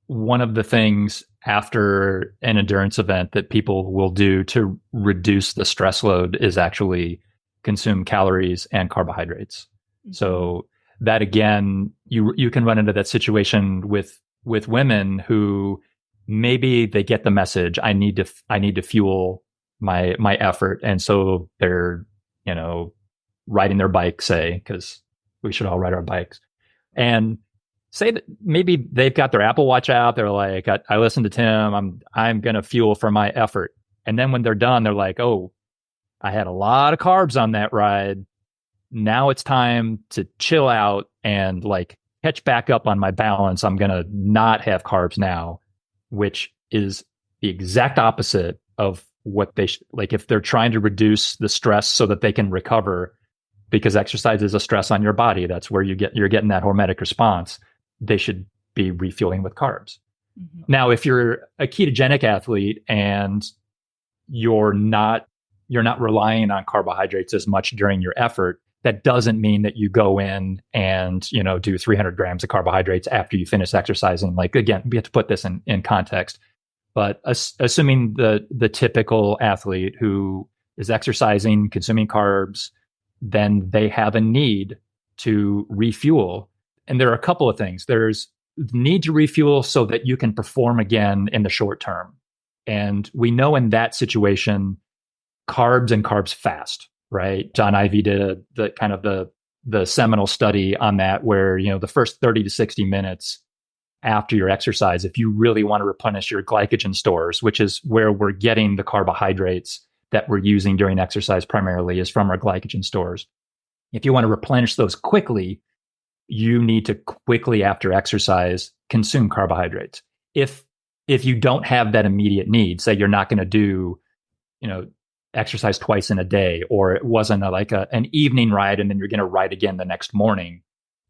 One of the things after an endurance event that people will do to reduce the stress load is actually consume calories and carbohydrates. Mm-hmm. So that again, you can run into that situation with women who maybe they get the message, I need to fuel my effort, and so they're riding their bike, say, because we should all ride our bikes. And say that maybe they've got their Apple Watch out. They're like, I listened to Tim. I'm going to fuel for my effort. And then when they're done, they're like, oh, I had a lot of carbs on that ride. now it's time to chill out and like catch back up on my balance. I'm going to not have carbs now, which is the exact opposite of what they like if they're trying to reduce the stress so that they can recover, because exercise is a stress on your body. That's where you're getting that hormetic response. They should be refueling with carbs. Mm-hmm. Now, if you're a ketogenic athlete and you're not relying on carbohydrates as much during your effort, that doesn't mean that you go in and, do 300 grams of carbohydrates after you finish exercising. Like, again, we have to put this in context. But assuming the typical athlete who is exercising, consuming carbs, then they have a need to refuel. And there are a couple of things. There's the need to refuel so that you can perform again in the short term. And we know in that situation, carbs and carbs fast, right? John Ivey did the seminal study on that, where, the first 30 to 60 minutes after your exercise, if you really want to replenish your glycogen stores, which is where we're getting the carbohydrates that we're using during exercise primarily, is from our glycogen stores. If you want to replenish those quickly, you need to quickly after exercise consume carbohydrates. If you don't have that immediate need, say you're not going to do, exercise twice in a day, or it wasn't an evening ride and then you're going to ride again the next morning,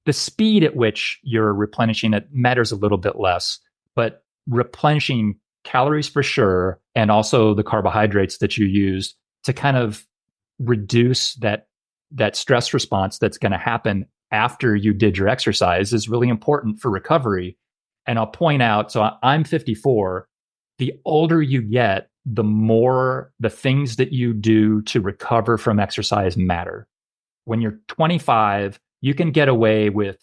the speed at which you're replenishing it matters a little bit less, but replenishing calories for sure, and also the carbohydrates that you use to kind of reduce that stress response that's going to happen after you did your exercise is really important for recovery. And I'll point out, so I'm 54, the older you get, the more the things that you do to recover from exercise matter. When you're 25, you can get away with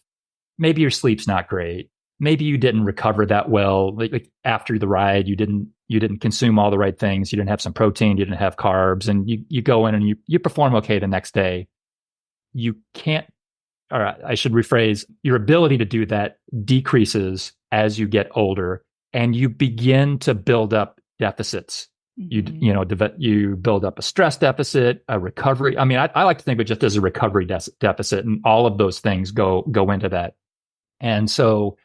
maybe your sleep's not great. Maybe you didn't recover that well. Like after the ride, you didn't consume all the right things. You didn't have some protein. You didn't have carbs, and you go in and you perform okay the next day. You can't, or I should rephrase, your ability to do that decreases as you get older, and you begin to build up deficits. Mm-hmm. You build up a stress deficit, a recovery. I mean, I like to think of it just as a recovery deficit, and all of those things go into that. And so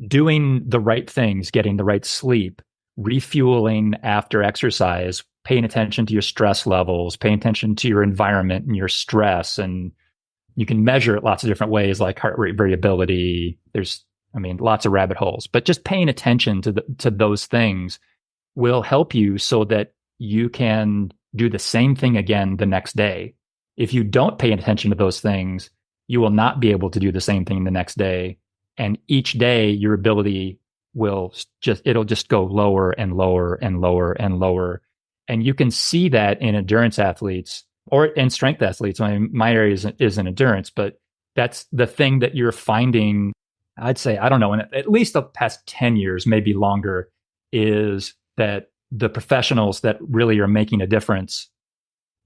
doing the right things, getting the right sleep, refueling after exercise, paying attention to your stress levels, paying attention to your environment and your stress. And you can measure it lots of different ways, like heart rate variability. There's, lots of rabbit holes, but just paying attention to those things will help you so that you can do the same thing again the next day. If you don't pay attention to those things, you will not be able to do the same thing the next day. And each day, your ability it'll just go lower and lower and lower and lower. And you can see that in endurance athletes or in strength athletes. My area is in endurance, but that's the thing that you're finding, I'd say, I don't know, in at least the past 10 years, maybe longer, is that the professionals that really are making a difference,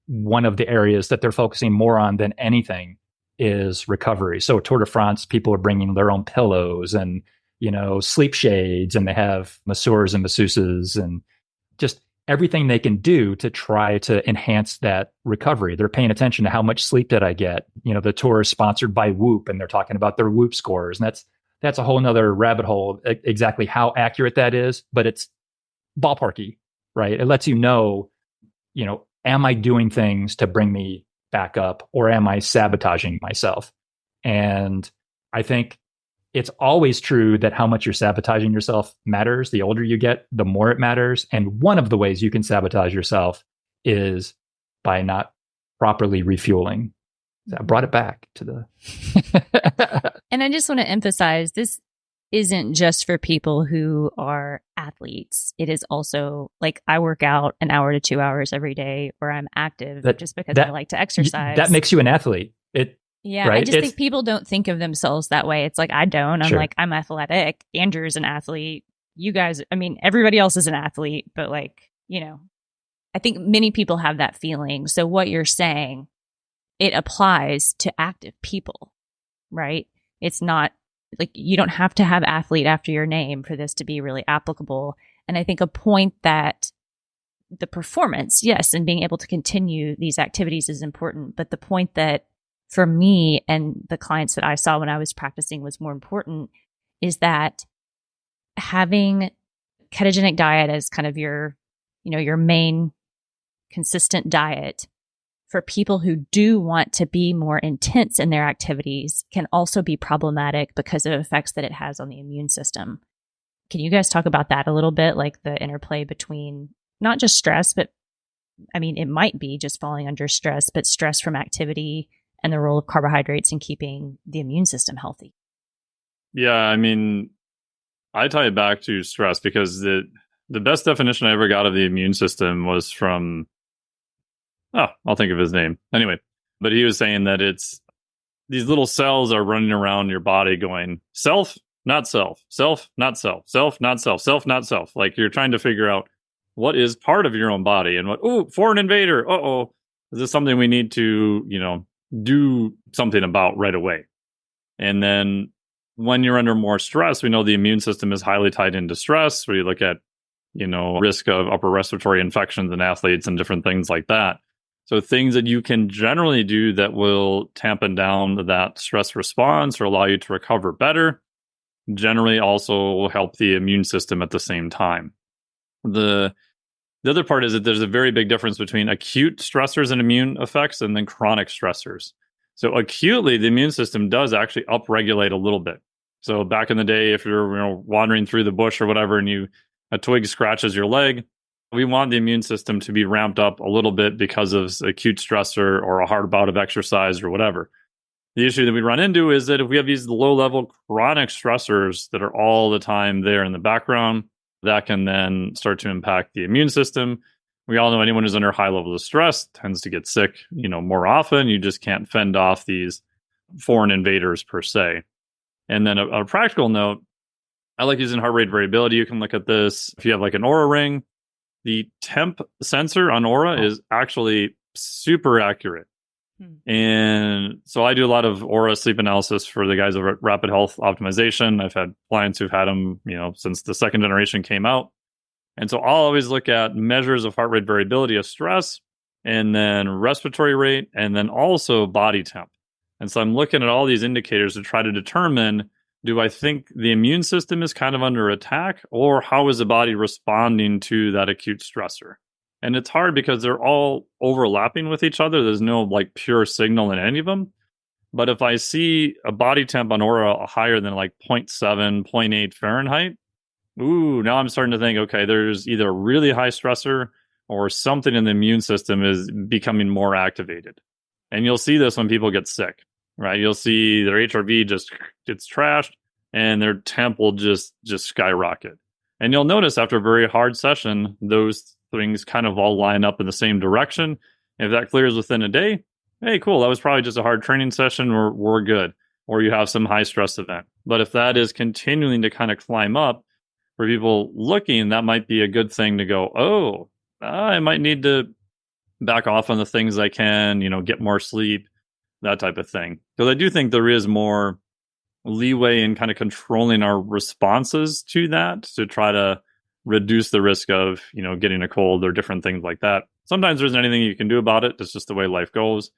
one of the areas that they're focusing more on than anything is recovery. So Tour de France, people are bringing their own pillows and, sleep shades, and they have masseurs and masseuses and just everything they can do to try to enhance that recovery. They're paying attention to how much sleep did I get. The tour is sponsored by Whoop, and they're talking about their Whoop scores. And that's a whole nother rabbit hole, exactly how accurate that is, but it's ballparky, right? It lets you know, am I doing things to bring me back up, or am I sabotaging myself? And I think it's always true that how much you're sabotaging yourself matters. The older you get, the more it matters. And one of the ways you can sabotage yourself is by not properly refueling. I brought it back to the... And I just want to emphasize, this isn't just for people who are athletes. It is also, like, I work out an hour to 2 hours every day, or I'm active just because I like to exercise. That makes you an athlete. Yeah, right? I just think people don't think of themselves that way. It's like, I don't. I'm like, I'm athletic. Andrew's an athlete. You guys, everybody else is an athlete, but I think many people have that feeling. So what you're saying, it applies to active people, right? It's not like you don't have to have athlete after your name for this to be really applicable. And I think a point that the performance, yes, and being able to continue these activities is important. But the point that for me and the clients that I saw when I was practicing was more important is that having ketogenic diet as kind of your main consistent diet for people who do want to be more intense in their activities can also be problematic because of effects that it has on the immune system. Can you guys talk about that a little bit, like the interplay between not just stress, but I mean, it might be just falling under stress, but stress from activity and the role of carbohydrates in keeping the immune system healthy? Yeah, I mean, I tie it back to stress because the best definition I ever got of the immune system was from, I'll think of his name. Anyway, but he was saying that it's these little cells are running around your body going, self, not self, self, not self, self, not self, self, not self. Like you're trying to figure out what is part of your own body and what, foreign invader. Is this something we need to, do something about right away? And then when you're under more stress, we know the immune system is highly tied into stress. We look at, risk of upper respiratory infections in athletes and different things like that. So things that you can generally do that will tampen down that stress response or allow you to recover better, generally also will help the immune system at the same time. The other part is that there's a very big difference between acute stressors and immune effects and then chronic stressors. So acutely, the immune system does actually upregulate a little bit. So back in the day, if you're wandering through the bush or whatever and a twig scratches your leg, we want the immune system to be ramped up a little bit because of acute stressor or a hard bout of exercise or whatever. The issue that we run into is that if we have these low-level chronic stressors that are all the time there in the background, that can then start to impact the immune system. We all know anyone who's under high level of stress tends to get sick, more often. You just can't fend off these foreign invaders per se. And then on a practical note, I like using heart rate variability. You can look at this. If you have like an Oura ring, the temp sensor on Oura is actually super accurate. And so I do a lot of Oura sleep analysis for the guys over at Rapid Health Optimization. I've had clients who've had them, since the second generation came out. And so I'll always look at measures of heart rate variability of stress and then respiratory rate and then also body temp. And so I'm looking at all these indicators to try to determine, do I think the immune system is kind of under attack or how is the body responding to that acute stressor? And it's hard because they're all overlapping with each other. There's no like pure signal in any of them. But if I see a body temp on Oura higher than like 0.7, 0.8 Fahrenheit, now I'm starting to think, okay, there's either a really high stressor or something in the immune system is becoming more activated. And you'll see this when people get sick, right? You'll see their HRV just gets trashed and their temp will just skyrocket. And you'll notice after a very hard session, those things kind of all line up in the same direction. If that clears within a day, hey, cool, that was probably just a hard training session, we're good. Or you have some high stress event. But if that is continuing to kind of climb up, for people looking, that might be a good thing to go, I might need to back off on the things I can, get more sleep, that type of thing. Because I do think there is more leeway in kind of controlling our responses to that to try to reduce the risk of, getting a cold or different things like that. Sometimes there isn't anything you can do about it. It's just the way life goes.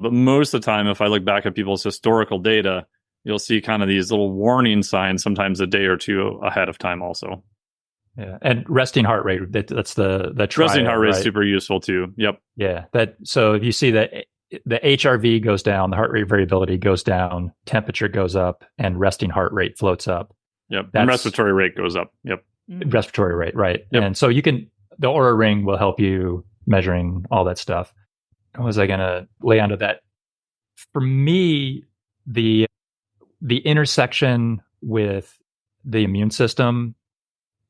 But most of the time, if I look back at people's historical data, you'll see kind of these little warning signs, sometimes a day or two ahead of time also. Yeah. And resting heart rate, that's the trial, resting heart rate is right? super useful too. Yep. Yeah. So if you see that the HRV goes down, the heart rate variability goes down, temperature goes up, and resting heart rate floats up. Yep. And respiratory rate goes up. Yep. Respiratory rate, right. Yep. And so the Oura ring will help you measuring all that stuff. What was I going to lay onto that? For me, the intersection with the immune system,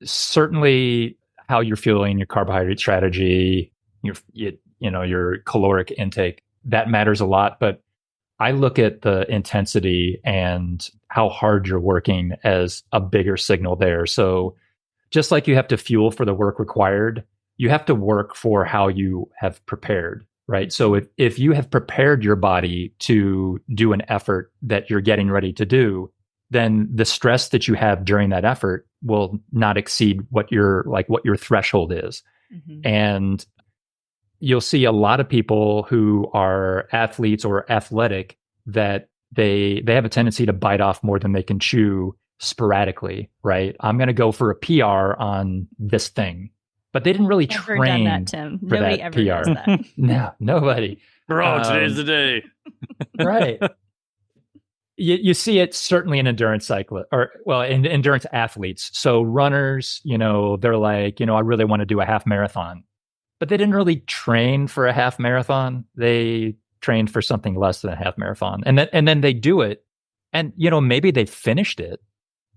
certainly how you're feeling, your carbohydrate strategy, your caloric intake, that matters a lot. But I look at the intensity and how hard you're working as a bigger signal there. So just like you have to fuel for the work required, you have to work for how you have prepared, right? So if you have prepared your body to do an effort that you're getting ready to do, then the stress that you have during that effort will not exceed what your threshold is. Mm-hmm. And you'll see a lot of people who are athletes or athletic that they have a tendency to bite off more than they can chew sporadically, right? I'm going to go for a PR on this thing. But they didn't really Never train done that, Tim. for Nobody that ever PR. does that. No, nobody. Bro, today's the day. Right. You see it certainly in endurance in endurance athletes. So runners, they're like, I really want to do a half marathon, but they didn't really train for a half marathon. They trained for something less than a half marathon, and then they do it, and maybe they finished it,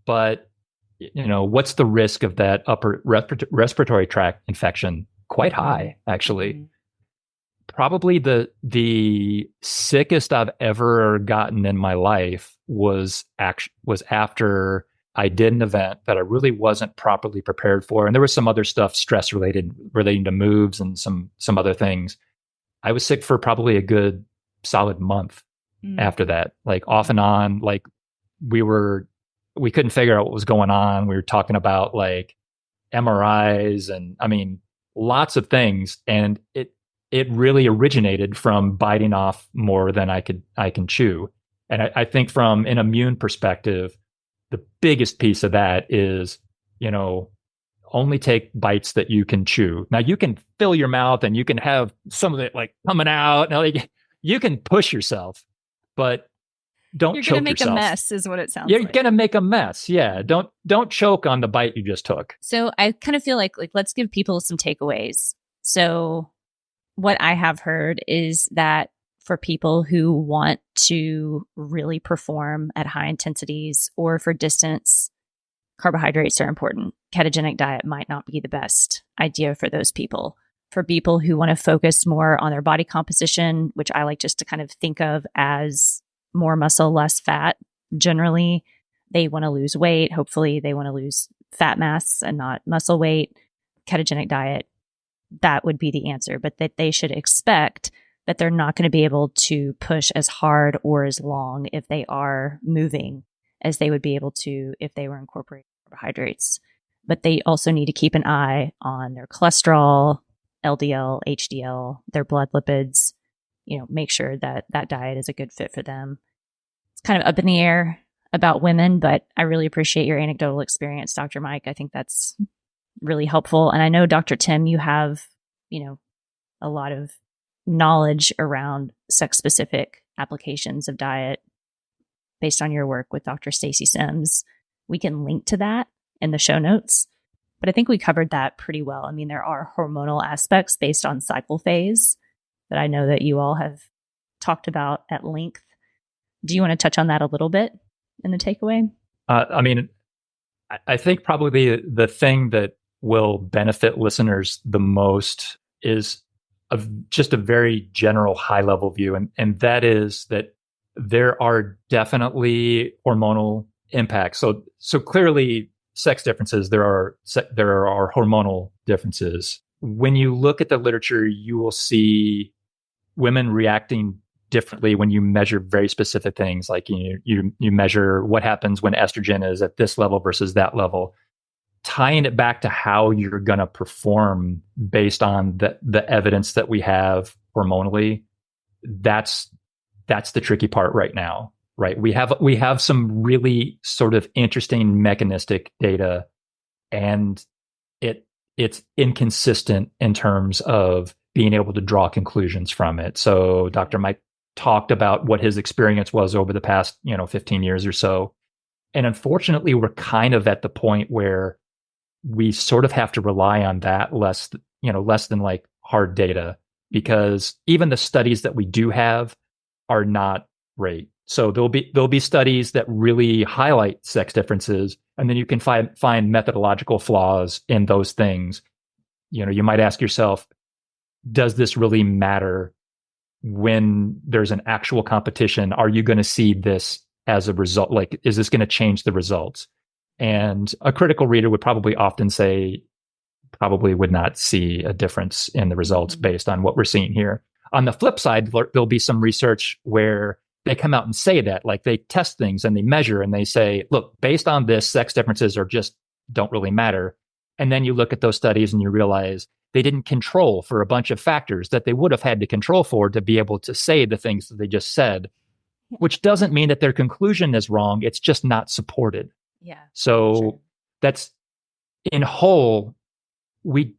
but what's the risk of that upper respiratory tract infection? Quite high, actually. Mm-hmm. Probably the sickest I've ever gotten in my life was after I did an event that I really wasn't properly prepared for, and there was some other stuff stress relating to moves and some other things. I was sick for probably a good solid month after that, like off and on. Like we couldn't figure out what was going on. We were talking about like MRIs and lots of things, and it really originated from biting off more than I can chew. And I think from an immune perspective, the biggest piece of that is, only take bites that you can chew. Now you can fill your mouth and you can have some of it like coming out. Now you can push yourself, but don't choke yourself. You're going to make a mess is what it sounds You're like. going to make a mess. Yeah. Don't choke on the bite you just took. So I kind of feel like let's give people some takeaways. So what I have heard is that for people who want to really perform at high intensities or for distance, carbohydrates are important. Ketogenic diet might not be the best idea for those people. For people who want to focus more on their body composition, which I like just to kind of think of as more muscle, less fat. Generally, they want to lose weight. Hopefully, they want to lose fat mass and not muscle weight. Ketogenic diet, that would be the answer, but that they should expect that they're not going to be able to push as hard or as long if they are moving as they would be able to if they were incorporating carbohydrates. But they also need to keep an eye on their cholesterol, LDL, HDL, their blood lipids, make sure that that diet is a good fit for them. It's kind of up in the air about women, but I really appreciate your anecdotal experience, Dr. Mike. I think that's really helpful. And I know, Dr. Tim, you have, a lot of knowledge around sex-specific applications of diet based on your work with Dr. Stacy Sims. We can link to that in the show notes, but I think we covered that pretty well. There are hormonal aspects based on cycle phase that I know that you all have talked about at length. Do you want to touch on that a little bit in the takeaway? I think probably the thing that will benefit listeners the most is just a very general high-level view, and that is that there are definitely hormonal impacts. So clearly, sex differences, there are hormonal differences. When you look at the literature, you will see women reacting differently when you measure very specific things, like you measure what happens when estrogen is at this level versus that level. Tying it back to how you're going to perform based on the evidence that we have hormonally, that's the tricky part right now, right? We have some really sort of interesting mechanistic data, and it's inconsistent in terms of being able to draw conclusions from it. So Dr. Mike talked about what his experience was over the past 15 years or so, and unfortunately, we're kind of at the point where we sort of have to rely on that less than like hard data, because even the studies that we do have are not great. So there'll be studies that really highlight sex differences, and then you can find methodological flaws in those things. You might ask yourself, does this really matter when there's an actual competition? Are you going to see this as a result? Like, is this going to change the results? And a critical reader would probably often say, probably would not see a difference in the results based on what we're seeing here. On the flip side, there'll be some research where they come out and say that, like they test things and they measure and they say, look, based on this, sex differences don't really matter. And then you look at those studies and you realize they didn't control for a bunch of factors that they would have had to control for to be able to say the things that they just said. which doesn't mean that their conclusion is wrong. It's just not supported. Yeah. So sure. that's in whole, we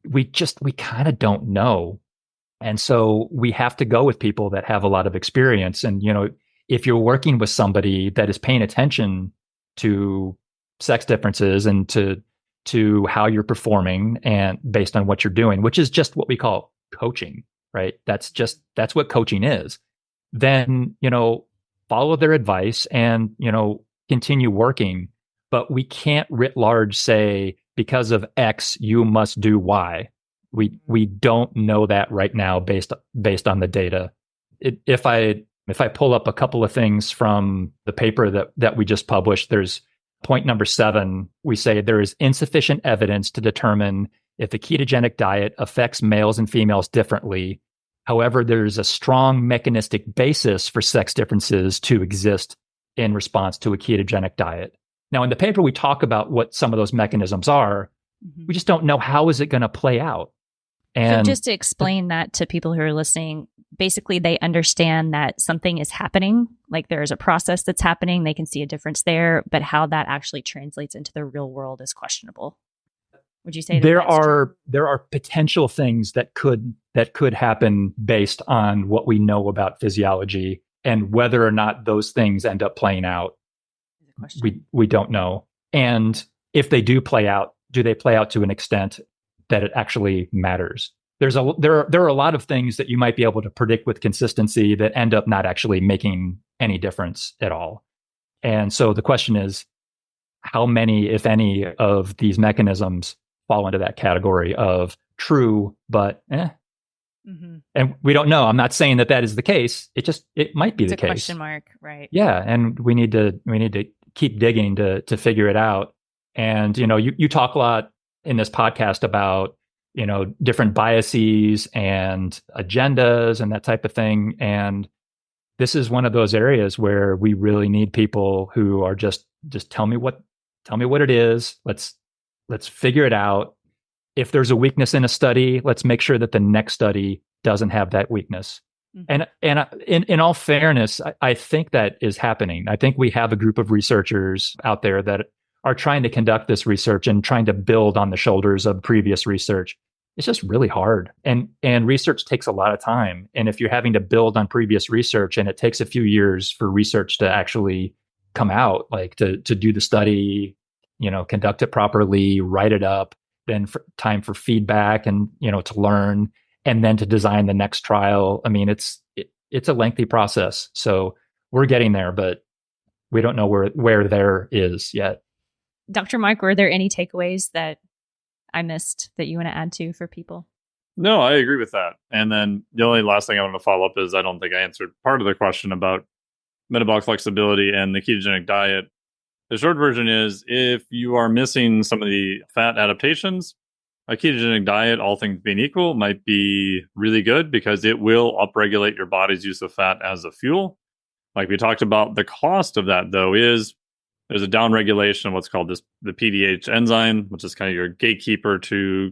kind of don't know. And so we have to go with people that have a lot of experience. And, if you're working with somebody that is paying attention to sex differences and to how you're performing and based on what you're doing, which is just what we call coaching, right? That's what coaching is. Then, follow their advice and, continue working. But we can't writ large say, because of X, you must do Y. We don't know that right now based on the data. If I pull up a couple of things from the paper that we just published, there's point number 7. We say there is insufficient evidence to determine if the ketogenic diet affects males and females differently. However, there's a strong mechanistic basis for sex differences to exist in response to a ketogenic diet. Now, in the paper, we talk about what some of those mechanisms are. Mm-hmm. We just don't know how is it going to play out. And so just to explain that to people who are listening, basically they understand that something is happening, like there is a process that's happening. They can see a difference there, but how that actually translates into the real world is questionable. Would you say that there are potential things that could happen based on what we know about physiology, and whether or not those things end up playing out, we don't know. And if they do play out, do they play out to an extent that it actually matters? There are a lot of things that you might be able to predict with consistency that end up not actually making any difference at all. And so the question is, how many, if any, of these mechanisms fall into that category of true, but Mm-hmm. And we don't know. I'm not saying that is the case. It might be it's the case. Question mark, right? Yeah, and we need to keep digging to figure it out. And you talk a lot in this podcast about different biases and agendas and that type of thing. And this is one of those areas where we really need people who are just tell me what it is. Let's figure it out. If there's a weakness in a study, let's make sure that the next study doesn't have that weakness. Mm-hmm. And in all fairness, I think that is happening. I think we have a group of researchers out there that are trying to conduct this research and trying to build on the shoulders of previous research. It's just really hard. And research takes a lot of time. And if you're having to build on previous research and it takes a few years for research to actually come out, like to do the study, conduct it properly, write it up, then time for feedback and, to learn, and then to design the next trial. I mean, it's a lengthy process. So we're getting there, but we don't know where there is yet. Dr. Mark, were there any takeaways that I missed that you want to add to for people? No, I agree with that. And then the only last thing I want to follow up is I don't think I answered part of the question about metabolic flexibility and the ketogenic diet. The short version is, if you are missing some of the fat adaptations, a ketogenic diet, all things being equal, might be really good because it will upregulate your body's use of fat as a fuel. Like we talked about, the cost of that, though, is there's a downregulation of what's called the PDH enzyme, which is kind of your gatekeeper to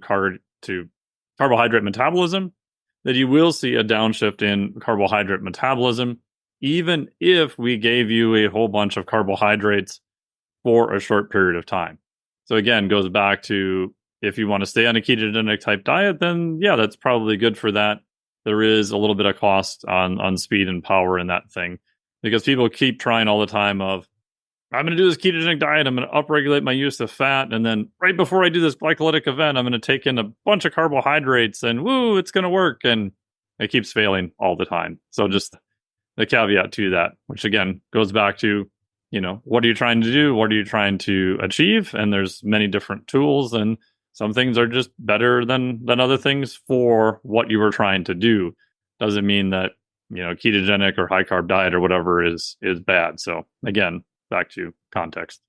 carbohydrate metabolism, that you will see a downshift in carbohydrate metabolism, even if we gave you a whole bunch of carbohydrates for a short period of time. So again, goes back to, if you want to stay on a ketogenic type diet, then yeah, that's probably good for that. There is a little bit of cost on speed and power in that thing, because people keep trying all the time of, I'm going to do this ketogenic diet, I'm going to upregulate my use of fat, and then right before I do this glycolytic event, I'm going to take in a bunch of carbohydrates, and woo, it's going to work. And it keeps failing all the time. So just the caveat to that, which again goes back to, what are you trying to do? What are you trying to achieve? And there's many different tools, and some things are just better than other things for what you were trying to do. Doesn't mean that, ketogenic or high carb diet or whatever is bad. So again, back to context.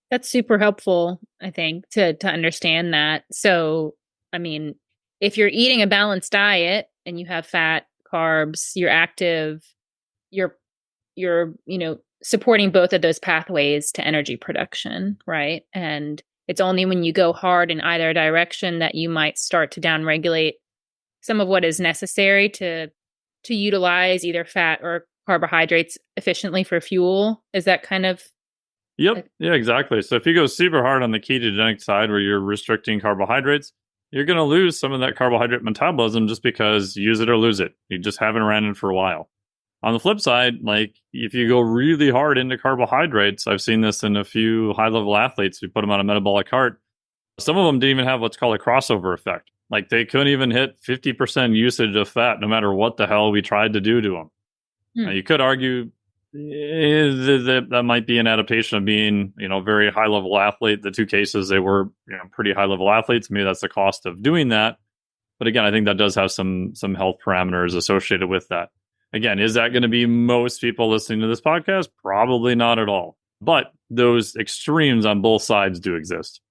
That's super helpful, I think, to understand that. So, I mean, if you're eating a balanced diet and you have fat, carbs, you're active, you're supporting both of those pathways to energy production, right? And it's only when you go hard in either direction that you might start to downregulate some of what is necessary to utilize either fat or carbohydrates efficiently for fuel. Is that kind of... Yep. Yeah, exactly. So if you go super hard on the ketogenic side where you're restricting carbohydrates, you're going to lose some of that carbohydrate metabolism just because use it or lose it. You just haven't ran it for a while. On the flip side, like if you go really hard into carbohydrates, I've seen this in a few high-level athletes who put them on a metabolic cart. Some of them didn't even have what's called a crossover effect. Like they couldn't even hit 50% usage of fat no matter what the hell we tried to do to them. Now, you could argue that might be an adaptation of being, a very high-level athlete. The two cases, they were pretty high-level athletes. Maybe that's the cost of doing that. But again, I think that does have some health parameters associated with that. Again, is that going to be most people listening to this podcast? Probably not at all. But those extremes on both sides do exist.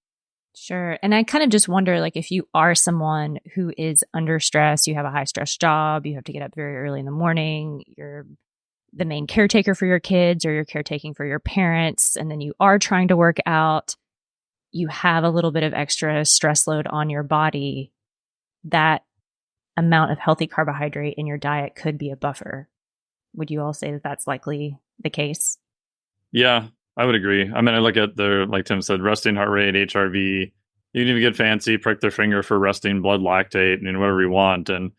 Sure. And I kind of just wonder, like, if you are someone who is under stress, you have a high stress job, you have to get up very early in the morning, you're the main caretaker for your kids or you're caretaking for your parents, and then you are trying to work out, you have a little bit of extra stress load on your body, that amount of healthy carbohydrate in your diet could be a buffer. Would you all say that that's likely the case? Yeah, I would agree. I mean, I look at like Tim said, resting heart rate, HRV. You can even get fancy, prick their finger for resting blood lactate and whatever you want. And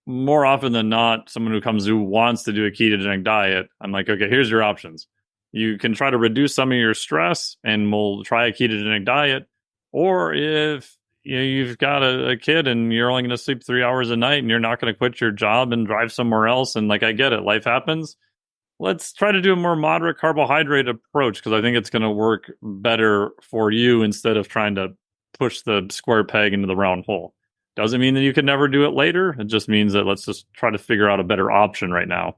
more often than not, someone who wants to do a ketogenic diet, I'm like, okay, here's your options. You can try to reduce some of your stress and we'll try a ketogenic diet. Or if you've got a kid and you're only going to sleep 3 hours a night and you're not going to quit your job and drive somewhere else. And like, I get it, life happens. Let's try to do a more moderate carbohydrate approach because I think it's going to work better for you instead of trying to push the square peg into the round hole. Doesn't mean that you can never do it later. It just means that let's just try to figure out a better option right now.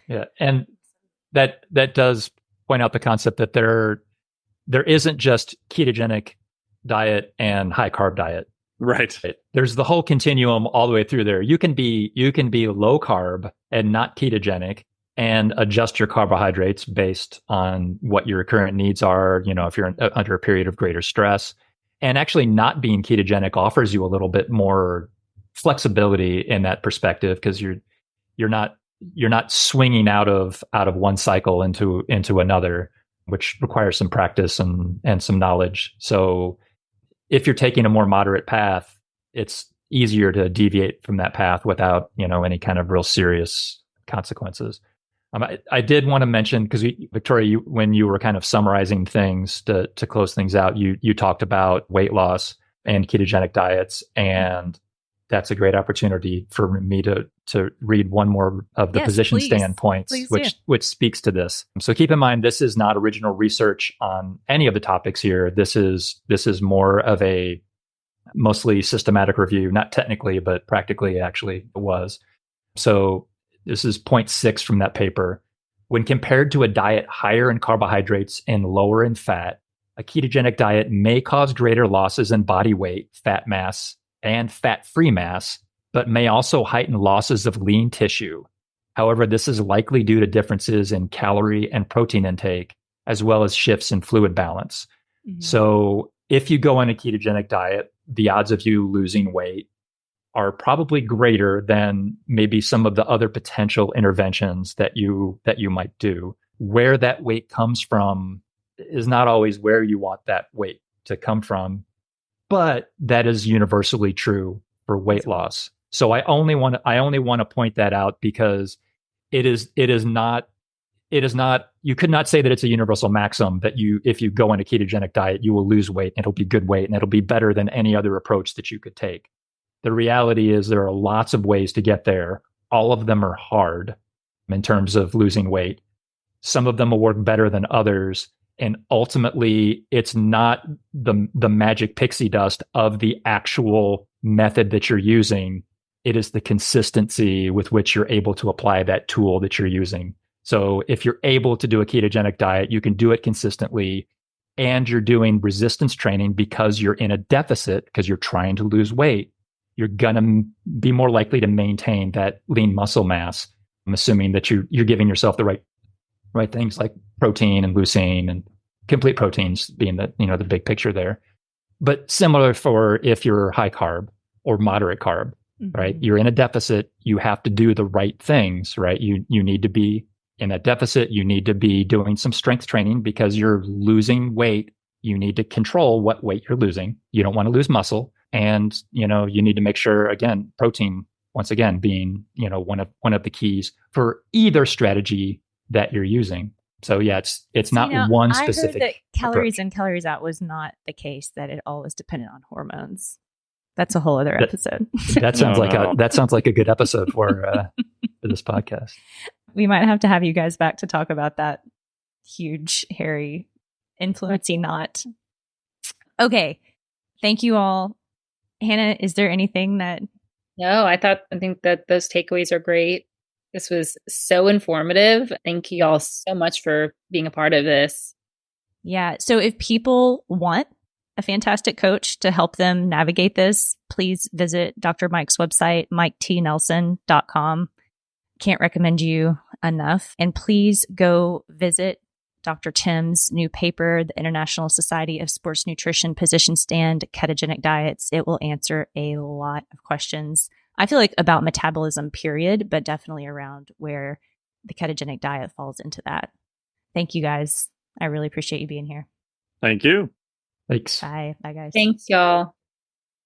Yeah. And that does point out the concept that there isn't just ketogenic diet and high carb diet. Right. There's the whole continuum all the way through there. You can be low carb and not ketogenic and adjust your carbohydrates based on what your current needs are, if you're under a period of greater stress. And actually not being ketogenic offers you a little bit more flexibility in that perspective because you're not swinging out of one cycle into another, which requires some practice and some knowledge. So if you're taking a more moderate path, it's easier to deviate from that path without, any kind of real serious consequences. I did want to mention, because Victoria, when you were kind of summarizing things to close things out, you talked about weight loss and ketogenic diets, and that's a great opportunity for me to read one more of the position standpoints, which speaks to this. So keep in mind, this is not original research on any of the topics here. This is more of a mostly systematic review, not technically, but practically actually it was. So this is point 6 from that paper. When compared to a diet higher in carbohydrates and lower in fat, a ketogenic diet may cause greater losses in body weight, fat mass, and fat-free mass, but may also heighten losses of lean tissue. However, this is likely due to differences in calorie and protein intake, as well as shifts in fluid balance. Mm-hmm. So if you go on a ketogenic diet, the odds of you losing weight are probably greater than maybe some of the other potential interventions that you might do. Where that weight comes from is not always where you want that weight to come from, but that is universally true for weight loss. So I only want to point that out because it is not, you could not say that it's a universal maxim that if you go on a ketogenic diet, you will lose weight and it'll be good weight and it'll be better than any other approach that you could take. The reality is there are lots of ways to get there. All of them are hard in terms of losing weight. Some of them will work better than others. And ultimately, it's not the magic pixie dust of the actual method that you're using. It is the consistency with which you're able to apply that tool that you're using. So if you're able to do a ketogenic diet, you can do it consistently, and you're doing resistance training because you're in a deficit, because you're trying to lose weight. You're going to be more likely to maintain that lean muscle mass. I'm assuming that you're giving yourself the right things like protein and leucine and complete proteins being the big picture there. But similar for if you're high carb or moderate carb. right? You're in a deficit. You have to do the right things, right? You need to be in a deficit. You need to be doing some strength training because you're losing weight. You need to control what weight you're losing. You don't want to lose muscle. And, you need to make sure, again, protein, once again, being, one of the keys for either strategy that you're using. So yeah, it's not one specific. I heard that calories approach. in, calories out was not the case, that it all was dependent on hormones. That's a whole other episode. That sounds like a good episode for this podcast. We might have to have you guys back to talk about that huge, hairy, influencing knot. Okay. Thank you all. Hannah, is there anything that... No, I think that those takeaways are great. This was so informative. Thank you all so much for being a part of this. Yeah. So if people want a fantastic coach to help them navigate this, please visit Dr. Mike's website, miketnelson.com. Can't recommend you enough. And please go visit Dr. Tim's new paper, the International Society of Sports Nutrition Position Stand Ketogenic Diets. It will answer a lot of questions, I feel like, about metabolism, period, but definitely around where the ketogenic diet falls into that. Thank you, guys. I really appreciate you being here. Thank you. Thanks. Bye. Bye, guys. Thanks, y'all.